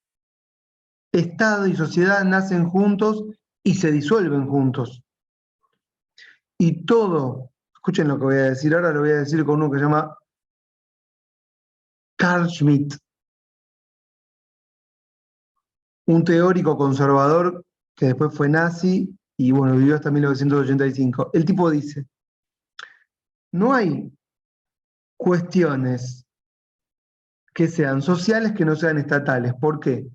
Estado y sociedad nacen juntos y se disuelven juntos. Y todo, escuchen lo que voy a decir ahora, lo voy a decir con uno que se llama Carl Schmitt, un teórico conservador que después fue nazi y bueno, vivió hasta 1985. El tipo dice, no hay cuestiones que sean sociales que no sean estatales. ¿Por qué?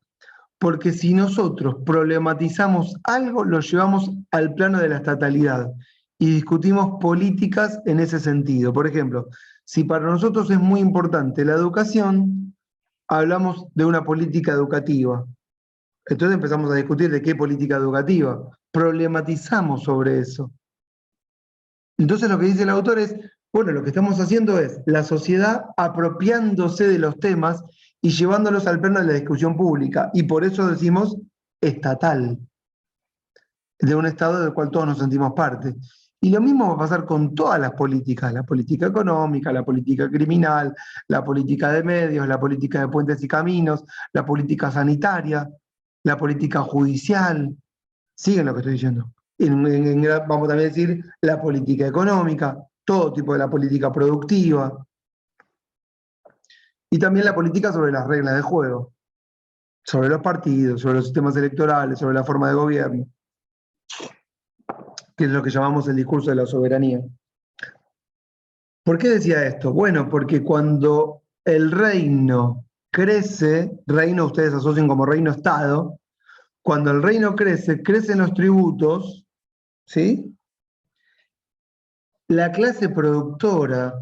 Porque si nosotros problematizamos algo, lo llevamos al plano de la estatalidad y discutimos políticas en ese sentido. Por ejemplo, si para nosotros es muy importante la educación, hablamos de una política educativa. Entonces empezamos a discutir de qué política educativa. Problematizamos sobre eso. Entonces lo que dice el autor es, bueno, lo que estamos haciendo es la sociedad apropiándose de los temas y llevándolos al plano de la discusión pública. Y por eso decimos estatal, de un Estado del cual todos nos sentimos parte. Y lo mismo va a pasar con todas las políticas, la política económica, la política criminal, la política de medios, la política de puentes y caminos, la política sanitaria, la política judicial. ¿Siguen lo que estoy diciendo? Vamos también a decir la política económica, todo tipo de la política productiva. Y también la política sobre las reglas de juego, sobre los partidos, sobre los sistemas electorales, sobre la forma de gobierno, que es lo que llamamos el discurso de la soberanía. ¿Por qué decía esto? Bueno, porque cuando el reino crece, reino ustedes asocian como reino-estado, cuando el reino crece, crecen los tributos, ¿sí? La clase productora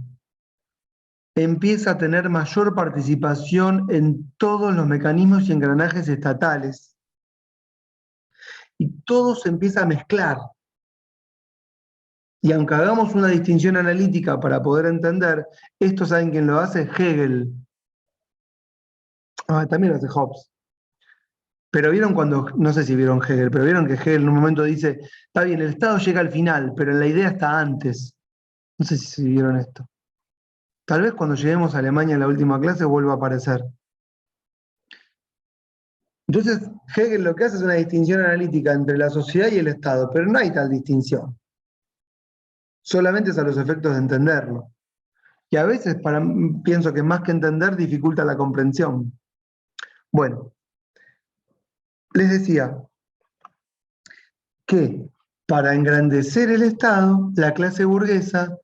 empieza a tener mayor participación en todos los mecanismos y engranajes estatales. Y todo se empieza a mezclar. Y aunque hagamos una distinción analítica para poder entender, esto ¿saben quién lo hace? Hegel. También lo hace Hobbes. Pero vieron cuando, no sé si vieron Hegel, pero vieron que Hegel en un momento dice, está bien, el Estado llega al final, pero la idea está antes. No sé si vieron esto. Tal vez cuando lleguemos a Alemania en la última clase vuelva a aparecer. Entonces, Hegel lo que hace es una distinción analítica entre la sociedad y el Estado, pero no hay tal distinción. Solamente es a los efectos de entenderlo. Y a veces pienso que más que entender dificulta la comprensión. Bueno, les decía que para engrandecer el Estado, la clase burguesa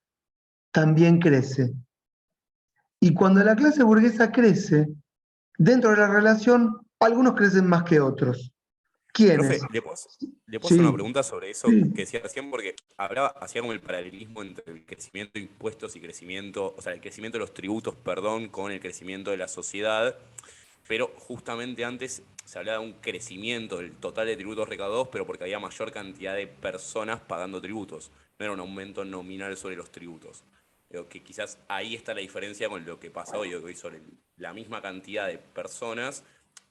también crece. Y cuando la clase burguesa crece, dentro de la relación, algunos crecen más que otros. ¿Quiénes? Profe, ¿le puedo hacer Sí, una pregunta sobre eso sí. que decía recién? Porque hacía como el paralelismo entre el crecimiento de impuestos y crecimiento, o sea, el crecimiento de los tributos, perdón, con el crecimiento de la sociedad. Pero justamente antes se hablaba de un crecimiento del total de tributos recaudados, pero porque había mayor cantidad de personas pagando tributos. No era un aumento nominal sobre los tributos. Creo que quizás ahí está la diferencia con lo que pasa hoy. Hoy sobre la misma cantidad de personas,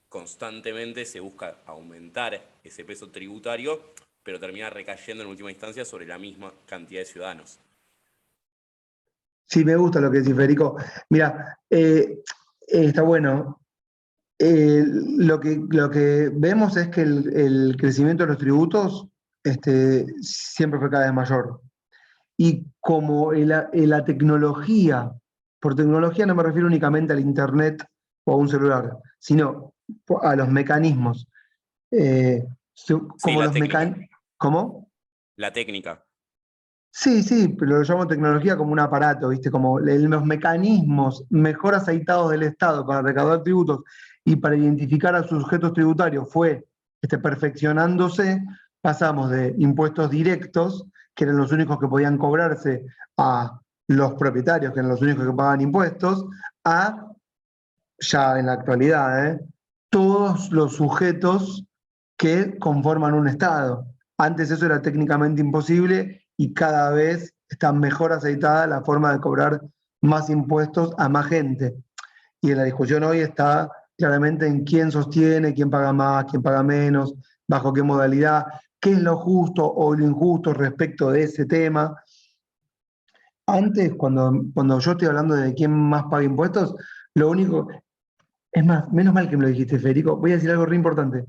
constantemente se busca aumentar ese peso tributario, pero termina recayendo en última instancia sobre la misma cantidad de ciudadanos. Sí, me gusta lo que decís, Federico. Mira, está bueno. Lo que vemos es que el crecimiento de los tributos siempre fue cada vez mayor. Y como la tecnología, por tecnología no me refiero únicamente al Internet o a un celular, sino a los mecanismos. Sí, Como la los técnica. mecanismos. ¿Cómo? La técnica. Sí, sí, pero lo llamo tecnología como un aparato, ¿viste? Como los mecanismos mejor aceitados del Estado para recaudar tributos y para identificar a sus sujetos tributarios fue perfeccionándose, pasamos de impuestos directos, que eran los únicos que podían cobrarse a los propietarios, que eran los únicos que pagaban impuestos, a, ya en la actualidad, todos los sujetos que conforman un Estado. Antes eso era técnicamente imposible y cada vez está mejor aceitada la forma de cobrar más impuestos a más gente. Y en la discusión hoy está claramente en quién sostiene, quién paga más, quién paga menos, bajo qué modalidad, qué es lo justo o lo injusto respecto de ese tema. Antes, cuando yo estoy hablando de quién más paga impuestos, lo único, es más, menos mal que me lo dijiste, Federico, voy a decir algo re importante.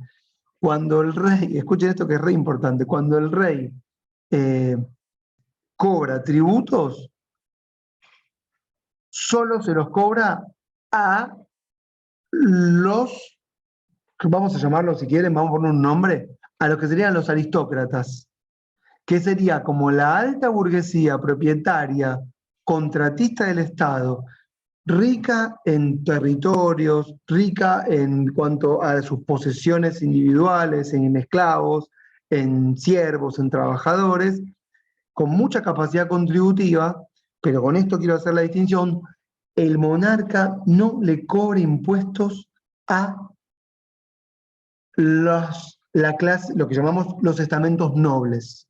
Cuando el rey, escuchen esto que es re importante, cuando el rey cobra tributos, solo se los cobra a los, vamos a llamarlos si quieren, vamos a poner un nombre, a los que serían los aristócratas, que sería como la alta burguesía propietaria, contratista del Estado, rica en territorios, rica en cuanto a sus posesiones individuales, en esclavos, en siervos, en trabajadores, con mucha capacidad contributiva, pero con esto quiero hacer la distinción, el monarca no le cobra impuestos a la clase, lo que llamamos los estamentos nobles,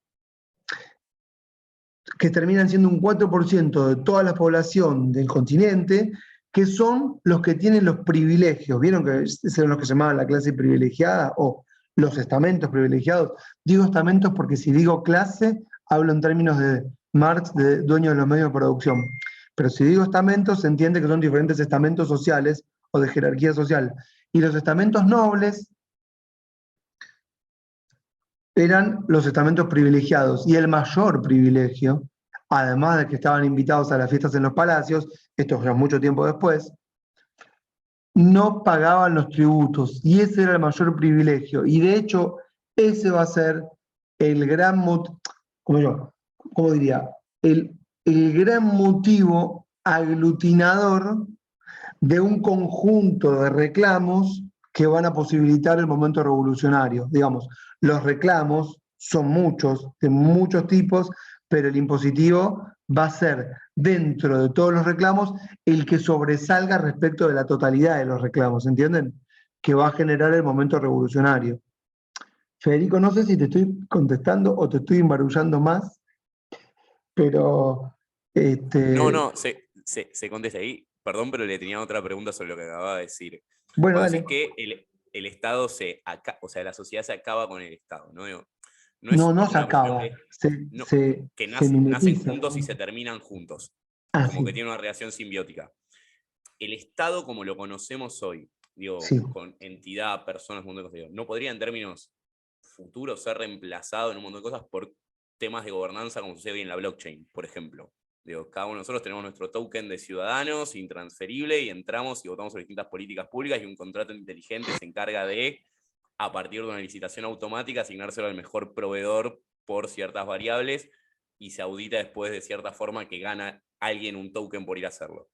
que terminan siendo un 4% de toda la población del continente, que son los que tienen los privilegios. ¿Vieron que eran los que se llamaban la clase privilegiada o los estamentos privilegiados? Digo estamentos porque si digo clase, hablo en términos de Marx, de dueño de los medios de producción. Pero si digo estamentos, se entiende que son diferentes estamentos sociales o de jerarquía social. Y los estamentos nobles eran los estamentos privilegiados. Y el mayor privilegio, además de que estaban invitados a las fiestas en los palacios, esto ya mucho tiempo después, no pagaban los tributos. Y ese era el mayor privilegio. Y de hecho, ese va a ser el gran motivo, ¿cómo diría? El gran motivo aglutinador de un conjunto de reclamos que van a posibilitar el momento revolucionario. Digamos, los reclamos son muchos, de muchos tipos, pero el impositivo va a ser, dentro de todos los reclamos, el que sobresalga respecto de la totalidad de los reclamos, ¿entienden? Que va a generar el momento revolucionario. Federico, no sé si te estoy contestando o te estoy embarullando más, pero... No, se contesta ahí. Perdón, pero le tenía otra pregunta sobre lo que acababa de decir. Bueno, Cuando dale. decís que el Estado o sea, la sociedad se acaba con el Estado, ¿no? Digo, no es No se una cuestión acaba, que se nacen mimetiza. juntos y se terminan juntos. Ah, Como que sí, tiene una relación simbiótica. El Estado, como lo conocemos hoy, digo, sí. con entidad, personas, un montón de cosas, digo, ¿no podría en términos futuros ser reemplazado en un montón de cosas por temas de gobernanza como sucede hoy en la blockchain, por ejemplo? Digo, cada uno de nosotros tenemos nuestro token de ciudadanos intransferible y entramos y votamos sobre distintas políticas públicas y un contrato inteligente se encarga de a partir de una licitación automática, asignárselo al mejor proveedor por ciertas variables y se audita después de cierta forma que gana alguien un token por ir a hacerlo.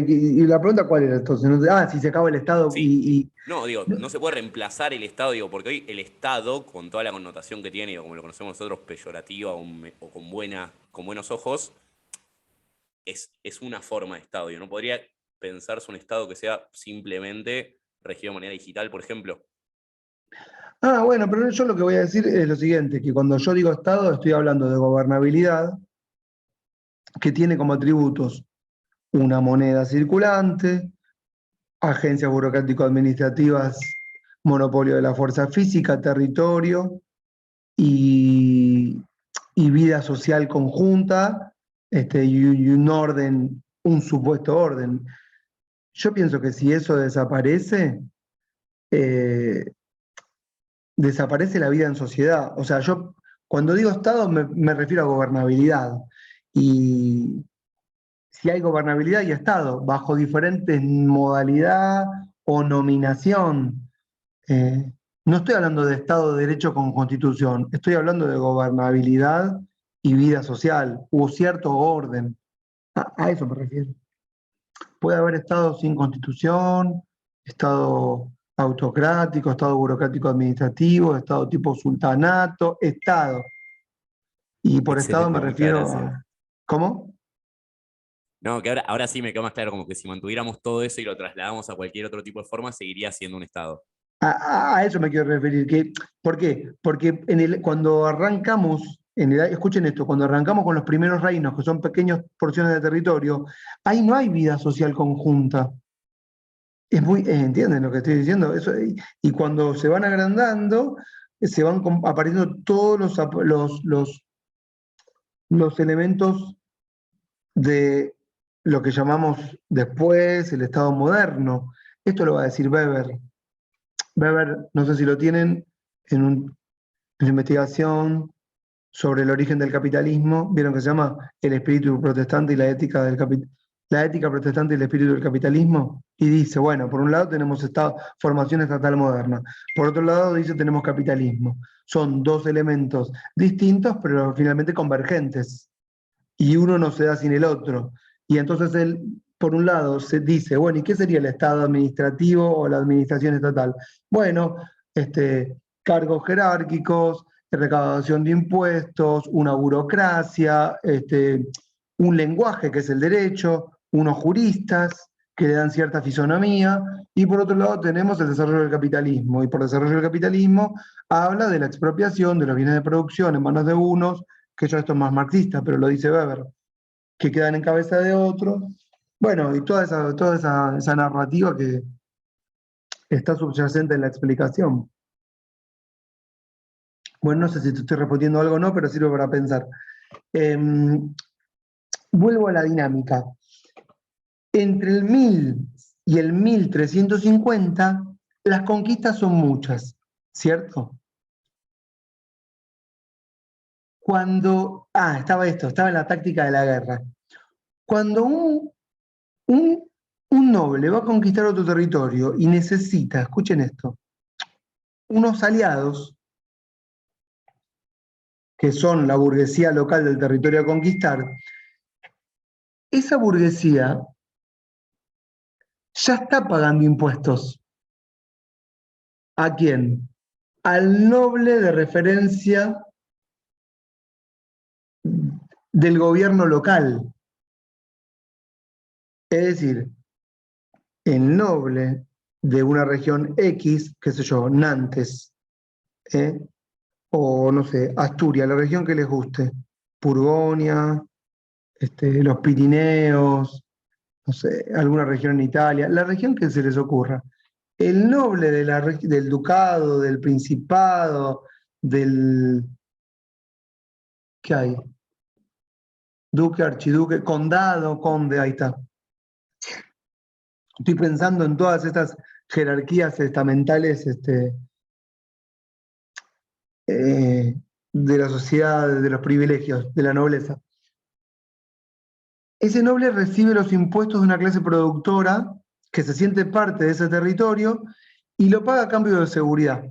Y la pregunta cuál era entonces, si se acaba el Estado Sí. No, digo, no se puede reemplazar el Estado, digo, porque hoy el Estado, con toda la connotación que tiene, o como lo conocemos nosotros, peyorativa o con buenos ojos, es una forma de Estado. Yo no podría pensarse un Estado que sea simplemente regido de manera digital, por ejemplo. Bueno, pero yo lo que voy a decir es lo siguiente, que cuando yo digo Estado estoy hablando de gobernabilidad, que tiene como atributos una moneda circulante, agencias burocrático-administrativas, monopolio de la fuerza física, territorio y vida social conjunta, y un orden, un supuesto orden. Yo pienso que si eso desaparece, desaparece la vida en sociedad. O sea, yo cuando digo Estado me refiero a gobernabilidad. Y si hay gobernabilidad y Estado, bajo diferentes modalidad o nominación. No estoy hablando de Estado de Derecho con Constitución, estoy hablando de gobernabilidad y vida social, u cierto orden. A eso me refiero. Puede haber Estado sin Constitución, Estado autocrático, Estado burocrático administrativo, Estado tipo sultanato, Estado. Y por Estado me Excelente, muchas refiero gracias. a... ¿Cómo? No, que ahora sí me quedó más claro, como que si mantuviéramos todo eso y lo trasladamos a cualquier otro tipo de forma, seguiría siendo un Estado. A eso me quiero referir. ¿Por qué? Porque cuando arrancamos, escuchen esto, cuando arrancamos con los primeros reinos, que son pequeñas porciones de territorio, ahí no hay vida social conjunta. ¿Entienden lo que estoy diciendo? Y cuando se van agrandando, se van apareciendo todos los elementos de lo que llamamos después el Estado moderno. Esto lo va a decir Weber. Weber, no sé si lo tienen, en una investigación sobre el origen del capitalismo, vieron que se llama El espíritu protestante y la ética protestante y el espíritu del capitalismo, y dice, bueno, por un lado tenemos formación estatal moderna, por otro lado dice tenemos capitalismo. Son dos elementos distintos, pero finalmente convergentes, y uno no se da sin el otro. Y entonces él, por un lado, se dice, bueno, ¿y qué sería el Estado administrativo o la administración estatal? Bueno, cargos jerárquicos, recaudación de impuestos, una burocracia, un lenguaje que es el derecho, unos juristas que le dan cierta fisonomía, y por otro lado tenemos el desarrollo del capitalismo, y por desarrollo del capitalismo habla de la expropiación de los bienes de producción en manos de unos, que ya esto es más marxista, pero lo dice Weber, que quedan en cabeza de otros. Bueno, y toda esa narrativa que está subyacente en la explicación. Bueno, no sé si te estoy respondiendo algo o no, pero sirve para pensar. Vuelvo a la dinámica. Entre el 1000 y el 1350, las conquistas son muchas, ¿cierto? Estaba en la táctica de la guerra. Cuando un noble va a conquistar otro territorio y necesita, escuchen esto, unos aliados, que son la burguesía local del territorio a conquistar, esa burguesía ya está pagando impuestos. ¿A quién? Al noble de referencia del gobierno local. Es decir, el noble de una región X, qué sé yo, Nantes, o no sé, Asturias, la región que les guste, Purgonia, los Pirineos, no sé, alguna región en Italia, la región que se les ocurra. El noble del ducado, del principado, ¿qué hay? Duque, archiduque, condado, conde, ahí está. Estoy pensando en todas estas jerarquías estamentales de la sociedad, de los privilegios, de la nobleza. Ese noble recibe los impuestos de una clase productora que se siente parte de ese territorio y lo paga a cambio de seguridad.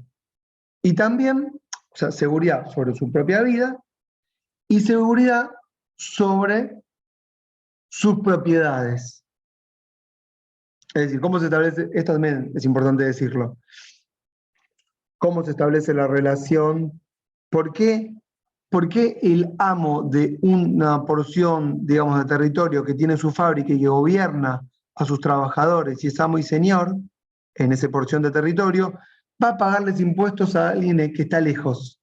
Y también, o sea, seguridad sobre su propia vida y seguridad sobre sus propiedades. Es decir, ¿cómo se establece? Esto también es importante decirlo. ¿Cómo se establece la relación? ¿Por qué el amo de una porción, digamos, de territorio que tiene su fábrica y que gobierna a sus trabajadores y es amo y señor en esa porción de territorio, va a pagarles impuestos a alguien que está lejos?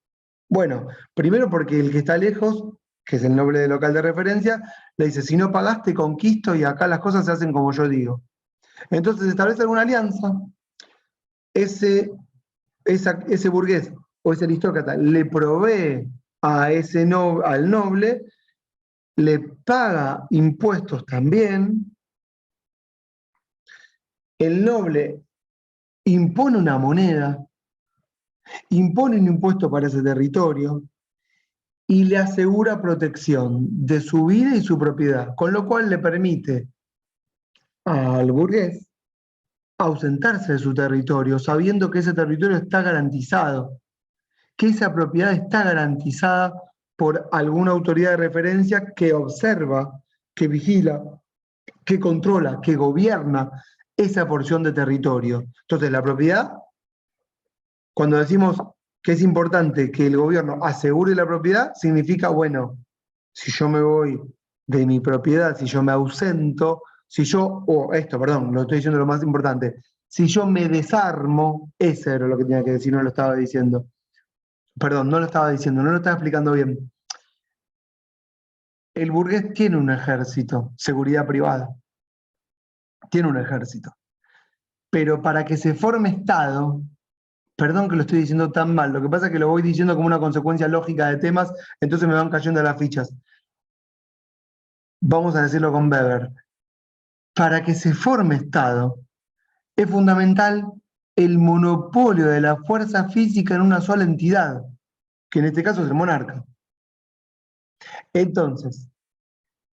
Bueno, primero porque el que está lejos, que es el noble del local de referencia, le dice, si no pagaste, conquisto y acá las cosas se hacen como yo digo. Entonces se establece alguna alianza, ese burgués o ese aristócrata le provee al noble, le paga impuestos también, el noble impone una moneda, impone un impuesto para ese territorio y le asegura protección de su vida y su propiedad, con lo cual le permite al burgués ausentarse de su territorio, sabiendo que ese territorio está garantizado, que esa propiedad está garantizada por alguna autoridad de referencia que observa, que vigila, que controla, que gobierna esa porción de territorio. Entonces, la propiedad, cuando decimos que es importante que el gobierno asegure la propiedad, significa, bueno, si yo me voy de mi propiedad, si yo me ausento, perdón, lo estoy diciendo lo más importante, si yo me desarmo, eso era lo que tenía que decir, no lo estaba diciendo. Perdón, no lo estaba diciendo, no lo estaba explicando bien. El burgués tiene un ejército, seguridad privada, tiene un ejército. Pero para que se forme Estado, perdón que lo estoy diciendo tan mal, lo que pasa es que lo voy diciendo como una consecuencia lógica de temas, entonces me van cayendo las fichas. Vamos a decirlo con Weber. Para que se forme Estado, es fundamental el monopolio de la fuerza física en una sola entidad, que en este caso es el monarca. Entonces,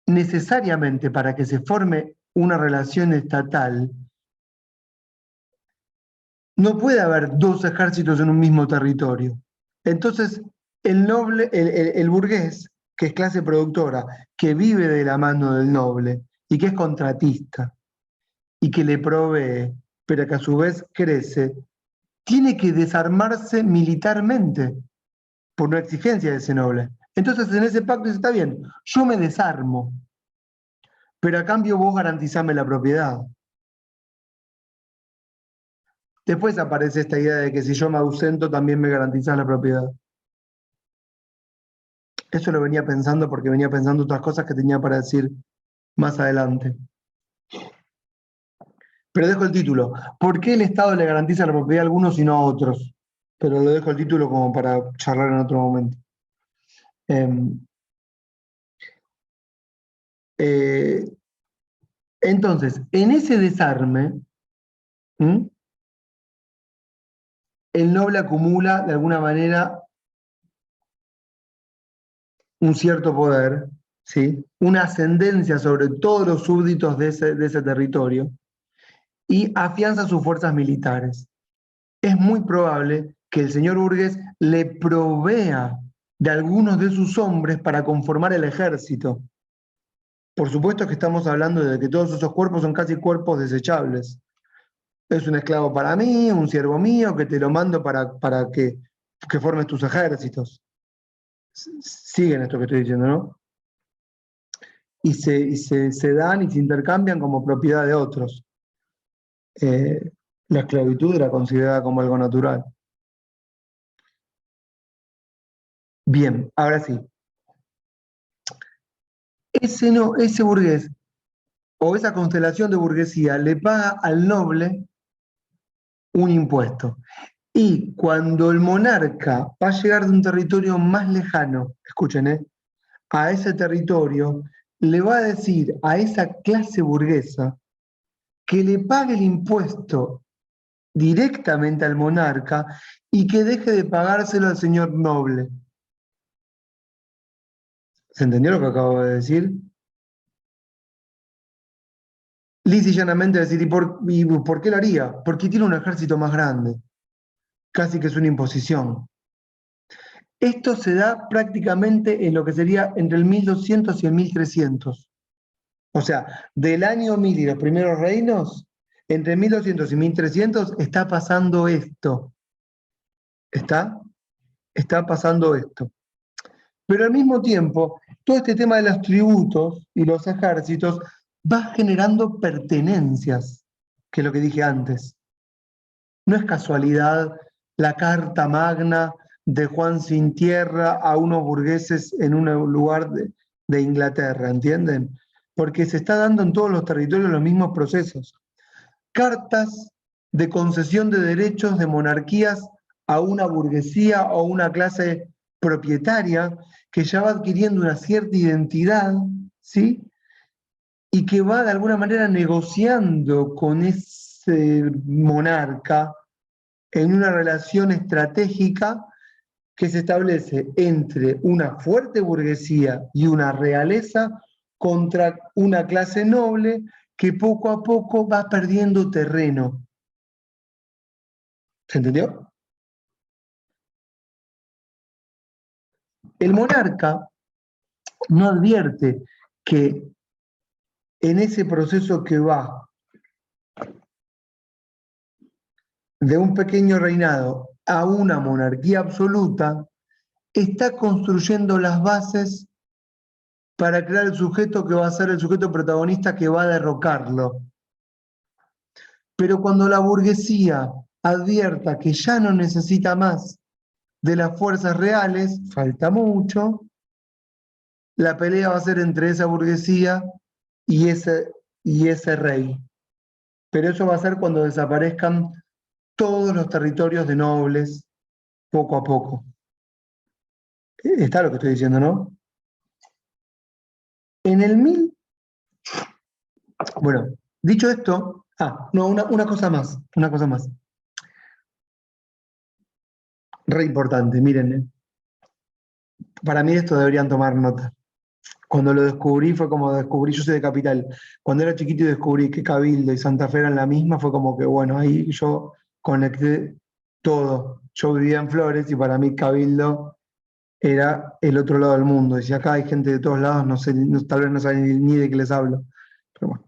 necesariamente para que se forme una relación estatal, no puede haber dos ejércitos en un mismo territorio. Entonces, el burgués, que es clase productora, que vive de la mano del noble y que es contratista y que le provee, pero que a su vez crece, tiene que desarmarse militarmente por una exigencia de ese noble. Entonces, en ese pacto dice, está bien, yo me desarmo, pero a cambio vos garantizame la propiedad. Después aparece esta idea de que si yo me ausento también me garantizás la propiedad. Eso lo venía pensando porque venía pensando otras cosas que tenía para decir más adelante. Pero dejo el título. ¿Por qué el Estado le garantiza la propiedad a algunos y no a otros? Pero lo dejo el título como para charlar en otro momento. Entonces, en ese desarme, el noble acumula de alguna manera un cierto poder, ¿sí? Una ascendencia sobre todos los súbditos de ese territorio y afianza sus fuerzas militares. Es muy probable que el señor burgués le provea de algunos de sus hombres para conformar el ejército. Por supuesto que estamos hablando de que todos esos cuerpos son casi cuerpos desechables. Es un esclavo para mí, un siervo mío, que te lo mando para que formes tus ejércitos. Siguen esto que estoy diciendo, ¿no? Y se dan y se intercambian como propiedad de otros. La esclavitud era considerada como algo natural. Bien, ahora sí. Ese burgués o esa constelación de burguesía le paga al noble un impuesto. Y cuando el monarca va a llegar de un territorio más lejano, escuchen, a ese territorio, le va a decir a esa clase burguesa que le pague el impuesto directamente al monarca y que deje de pagárselo al señor noble. ¿Se entendió lo que acabo de decir? lisa y llanamente decir, ¿y por qué lo haría? Porque tiene un ejército más grande. Casi que es una imposición. Esto se da prácticamente en lo que sería entre el 1200 y el 1300. O sea, del año 1000 y los primeros reinos, entre 1200 y 1300 está pasando esto. Está pasando esto. Pero al mismo tiempo, todo este tema de los tributos y los ejércitos va generando pertenencias, que es lo que dije antes. No es casualidad la Carta Magna de Juan Sin Tierra a unos burgueses en un lugar de Inglaterra, ¿entienden? Porque se está dando en todos los territorios los mismos procesos. Cartas de concesión de derechos de monarquías a una burguesía o una clase propietaria que ya va adquiriendo una cierta identidad, ¿sí? Y que va de alguna manera negociando con ese monarca en una relación estratégica que se establece entre una fuerte burguesía y una realeza contra una clase noble que poco a poco va perdiendo terreno. ¿Se entendió? El monarca no advierte que en ese proceso que va de un pequeño reinado a una monarquía absoluta, está construyendo las bases para crear el sujeto que va a ser el sujeto protagonista que va a derrocarlo. Pero cuando la burguesía advierta que ya no necesita más de las fuerzas reales, falta mucho, la pelea va a ser entre esa burguesía y ese rey. Pero eso va a ser cuando desaparezcan todos los territorios de nobles, poco a poco. Está lo que estoy diciendo, ¿no? En el 1000, bueno, dicho esto, no, una cosa más. Re importante, miren. Para mí esto deberían tomar nota. Cuando lo descubrí fue como descubrí, yo soy de Capital. Cuando era chiquito y descubrí que Cabildo y Santa Fe eran la misma, fue como que, bueno, ahí yo conecté todo. Yo vivía en Flores y para mí Cabildo era el otro lado del mundo. Y si acá hay gente de todos lados, no sé, tal vez no saben ni de qué les hablo. Pero bueno,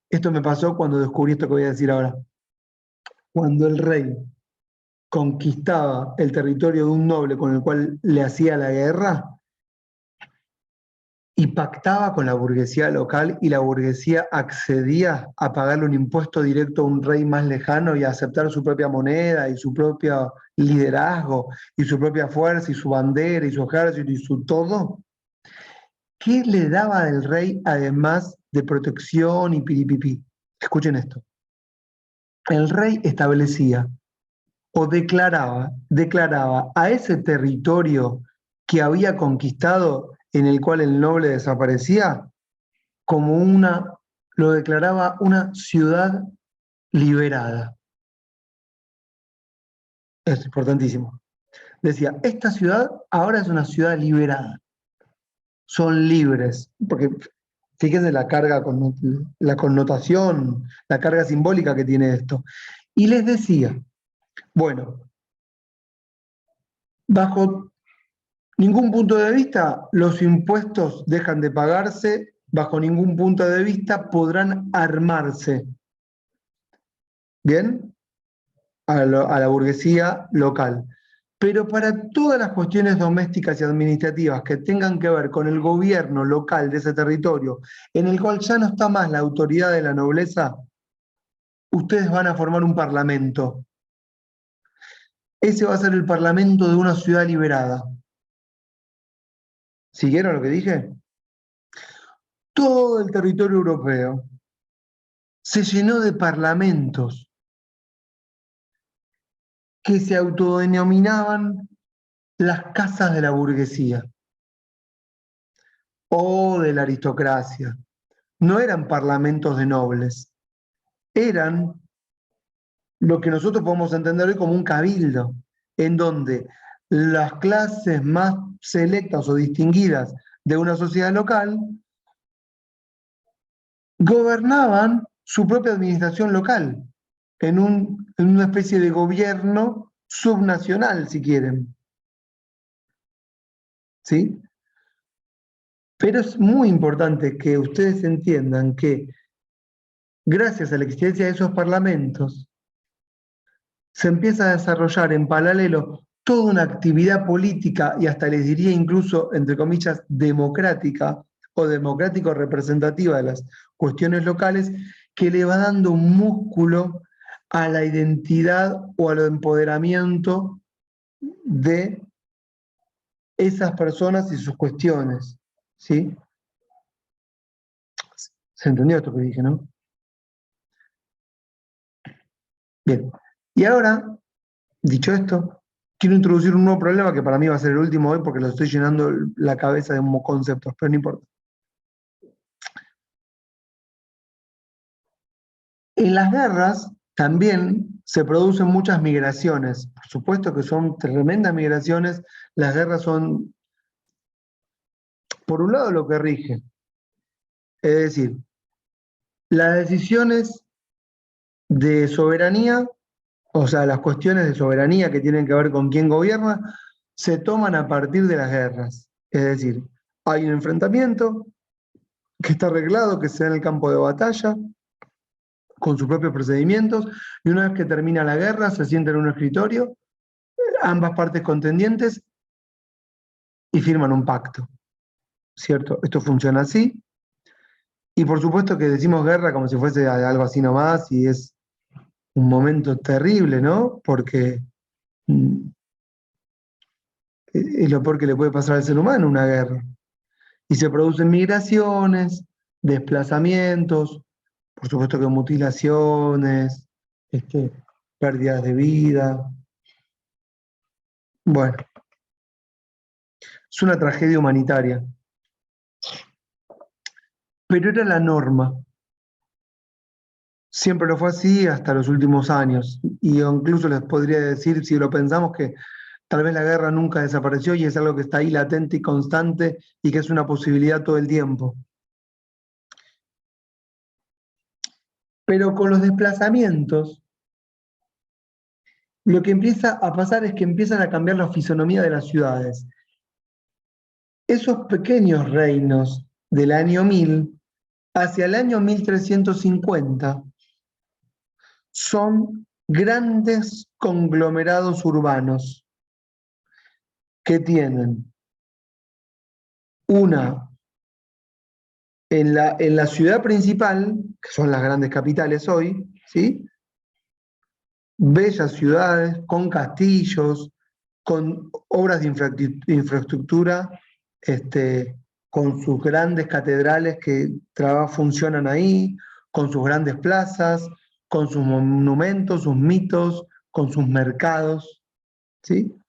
esto me pasó cuando descubrí esto que voy a decir ahora. Cuando el rey conquistaba el territorio de un noble con el cual le hacía la guerra y pactaba con la burguesía local y la burguesía accedía a pagarle un impuesto directo a un rey más lejano y a aceptar su propia moneda y su propio liderazgo y su propia fuerza y su bandera y su ejército y su todo, ¿qué le daba el rey además de protección y piripipí? Escuchen esto. El rey establecía o declaraba a ese territorio que había conquistado, en el cual el noble desaparecía, como lo declaraba una ciudad liberada. Es importantísimo. Decía, esta ciudad ahora es una ciudad liberada. Son libres, porque fíjense la carga, la connotación, la carga simbólica que tiene esto. Y les decía, bueno, bajo ningún punto de vista los impuestos dejan de pagarse, bajo ningún punto de vista podrán armarse. ¿Bien? A la burguesía local. Pero para todas las cuestiones domésticas y administrativas que tengan que ver con el gobierno local de ese territorio, en el cual ya no está más la autoridad de la nobleza, ustedes van a formar un parlamento. Ese va a ser el parlamento de una ciudad liberada. ¿Siguieron lo que dije? Todo el territorio europeo se llenó de parlamentos que se autodenominaban las casas de la burguesía o de la aristocracia. No eran parlamentos de nobles, eran lo que nosotros podemos entender hoy como un cabildo, en donde las clases más selectas o distinguidas de una sociedad local gobernaban su propia administración local, en una especie de gobierno subnacional, si quieren. ¿Sí? Pero es muy importante que ustedes entiendan que gracias a la existencia de esos parlamentos, se empieza a desarrollar en paralelo toda una actividad política y hasta les diría incluso, entre comillas, democrática o democrático representativa de las cuestiones locales, que le va dando un músculo a la identidad o al empoderamiento de esas personas y sus cuestiones. ¿Sí? ¿Se entendió esto que dije, no? Bien. Y ahora, dicho esto, quiero introducir un nuevo problema que para mí va a ser el último hoy porque lo estoy llenando la cabeza de conceptos, pero no importa. En las guerras también se producen muchas migraciones. Por supuesto que son tremendas migraciones. Las guerras son, por un lado, lo que rige. Es decir, las decisiones de soberanía, o sea, las cuestiones de soberanía que tienen que ver con quién gobierna, se toman a partir de las guerras. Es decir, hay un enfrentamiento que está arreglado, que se da en el campo de batalla, con sus propios procedimientos, y una vez que termina la guerra, se sientan en un escritorio, ambas partes contendientes, y firman un pacto. ¿Cierto? Esto funciona así. Y por supuesto que decimos guerra como si fuese algo así nomás, y es un momento terrible, ¿no? Porque es lo peor que le puede pasar al ser humano, una guerra. Y se producen migraciones, desplazamientos, por supuesto que mutilaciones, pérdidas de vida. Bueno, es una tragedia humanitaria. Pero era la norma. Siempre lo fue así hasta los últimos años. Y incluso les podría decir, si lo pensamos, que tal vez la guerra nunca desapareció y es algo que está ahí latente y constante y que es una posibilidad todo el tiempo. Pero con los desplazamientos, lo que empieza a pasar es que empiezan a cambiar la fisonomía de las ciudades. Esos pequeños reinos del año 1000, hacia el año 1350, son grandes conglomerados urbanos que tienen una en la ciudad principal, que son las grandes capitales hoy, ¿sí? Bellas ciudades con castillos, con obras de infraestructura, con sus grandes catedrales que funcionan ahí, con sus grandes plazas, con sus monumentos, sus mitos, con sus mercados, ¿sí?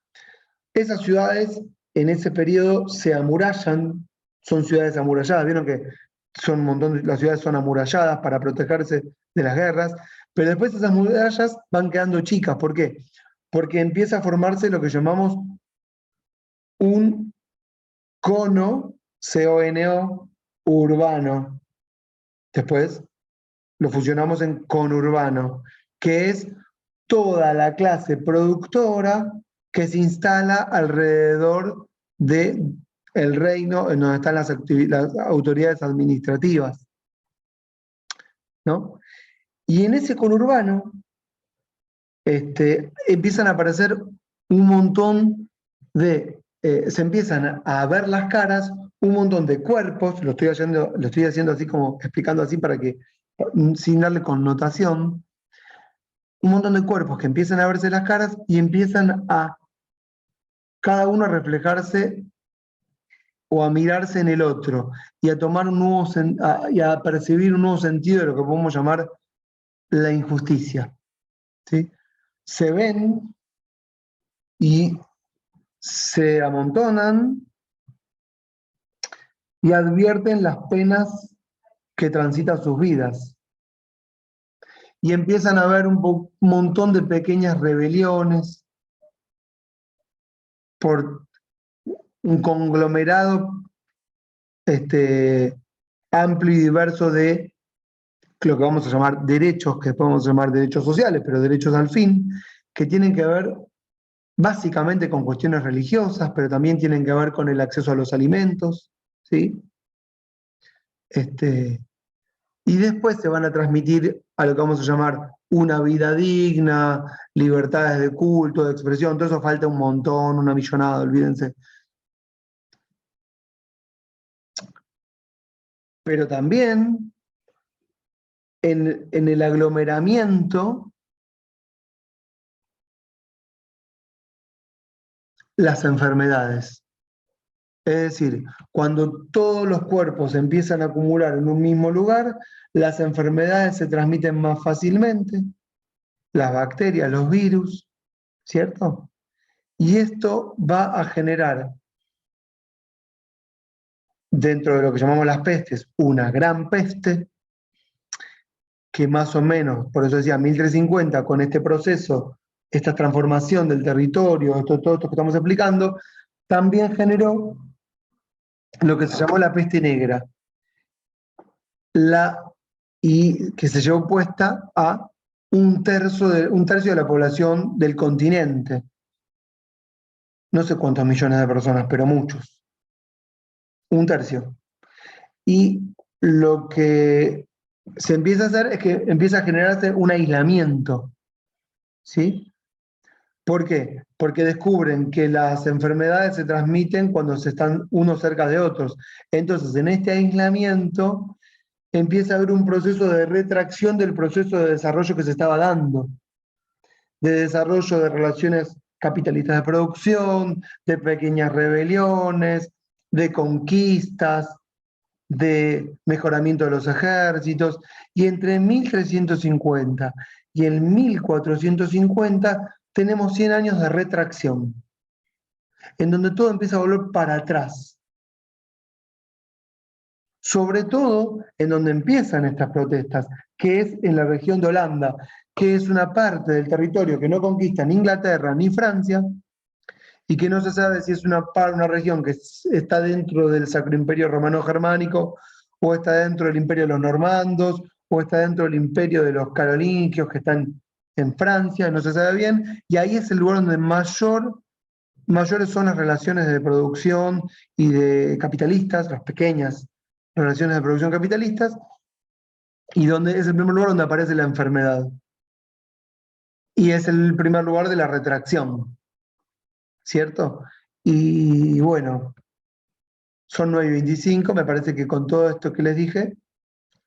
Esas ciudades en ese periodo se amurallan, son ciudades amuralladas, vieron que son un montón las ciudades son amuralladas para protegerse de las guerras, pero después esas murallas van quedando chicas. ¿Por qué? Porque empieza a formarse lo que llamamos un cono, C-O-N-O, urbano. Después lo fusionamos en conurbano, que es toda la clase productora que se instala alrededor del reino en donde están las autoridades administrativas, ¿no? Y en ese conurbano empiezan a aparecer un montón se empiezan a ver las caras, un montón de cuerpos, lo estoy haciendo así como, explicando así para que, sin darle connotación, un montón de cuerpos que empiezan a verse las caras y empiezan a cada uno a reflejarse o a mirarse en el otro y a tomar y a percibir un nuevo sentido de lo que podemos llamar la injusticia. ¿Sí? Se ven y se amontonan y advierten las penas que transitan sus vidas. Y empiezan a haber un montón de pequeñas rebeliones por un conglomerado amplio y diverso de lo que vamos a llamar derechos, que podemos llamar derechos sociales, pero derechos al fin, que tienen que ver básicamente con cuestiones religiosas, pero también tienen que ver con el acceso a los alimentos, ¿sí? Y después se van a transmitir a lo que vamos a llamar una vida digna, libertades de culto, de expresión, todo eso falta un montón, una millonada, olvídense. Pero también en el aglomeramiento, las enfermedades. Es decir, cuando todos los cuerpos empiezan a acumular en un mismo lugar, las enfermedades se transmiten más fácilmente, las bacterias, los virus, ¿cierto? Y esto va a generar, dentro de lo que llamamos las pestes, una gran peste, que más o menos, por eso decía 1350, con este proceso, esta transformación del territorio, todo esto que estamos explicando, también generó lo que se llamó la peste negra, y que se llevó puesta a un tercio de la población del continente. No sé cuántos millones de personas, pero muchos. Un tercio. Y lo que se empieza a hacer es que empieza a generarse un aislamiento. ¿Sí? ¿Por qué? Porque descubren que las enfermedades se transmiten cuando se están unos cerca de otros. Entonces, en este aislamiento empieza a haber un proceso de retracción del proceso de desarrollo que se estaba dando, de desarrollo de relaciones capitalistas de producción, de pequeñas rebeliones, de conquistas, de mejoramiento de los ejércitos, y entre 1350 y el 1450 tenemos 100 años de retracción, en donde todo empieza a volver para atrás. Sobre todo en donde empiezan estas protestas, que es en la región de Holanda, que es una parte del territorio que no conquista ni Inglaterra ni Francia, y que no se sabe si es una región que está dentro del Sacro Imperio Romano Germánico, o está dentro del Imperio de los Normandos, o está dentro del Imperio de los Carolingios, que están en Francia, no se sabe bien, y ahí es el lugar donde mayores son las relaciones de producción y de capitalistas, las pequeñas relaciones de producción capitalistas, y donde es el primer lugar donde aparece la enfermedad. Y es el primer lugar de la retracción, ¿cierto? Y bueno, son 9:25, me parece que con todo esto que les dije,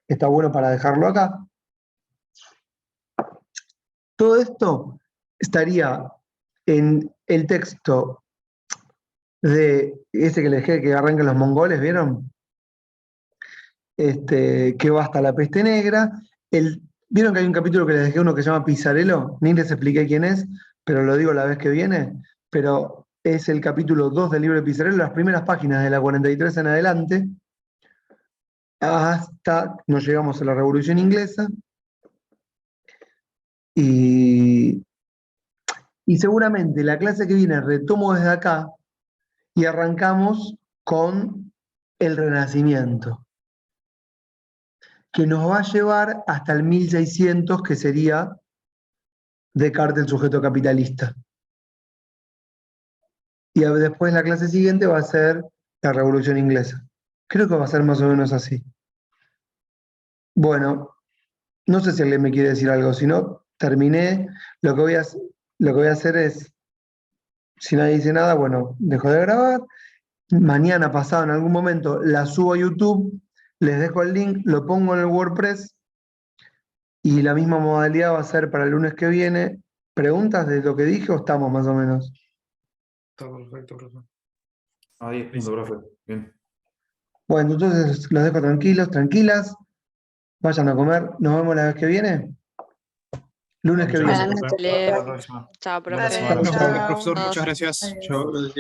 está bueno para dejarlo acá. Todo esto estaría en el texto de ese que les dije que arrancan los mongoles, ¿vieron? Que va hasta la peste negra. ¿Vieron que hay un capítulo que les dejé, uno que se llama Pizarello? Ni les expliqué quién es, pero lo digo la vez que viene. Pero es el capítulo 2 del libro de Pizarello, las primeras páginas de la 43 en adelante, hasta nos llegamos a la Revolución Inglesa. Y seguramente la clase que viene retomo desde acá y arrancamos con el Renacimiento, que nos va a llevar hasta el 1600, que sería Descartes, el sujeto capitalista. Y después la clase siguiente va a ser la Revolución Inglesa. Creo que va a ser más o menos así. Bueno, no sé si alguien me quiere decir algo, si no, terminé. Lo que voy a hacer es, si nadie dice nada, bueno, dejo de grabar. Mañana pasado, en algún momento, la subo a YouTube, les dejo el link, lo pongo en el WordPress, y la misma modalidad va a ser para el lunes que viene. ¿Preguntas de lo que dije o estamos más o menos? Está perfecto, profe. Ahí, listo, profe. Bien. Bueno, entonces los dejo tranquilos, tranquilas. Vayan a comer. Nos vemos la vez que viene. Lunes que Muchas viene. gracias, profe. Dale. Hasta la próxima. Chao, Buena profe. semana. Nos vemos, Chao. profesor. Muchas gracias. Adiós. Chao.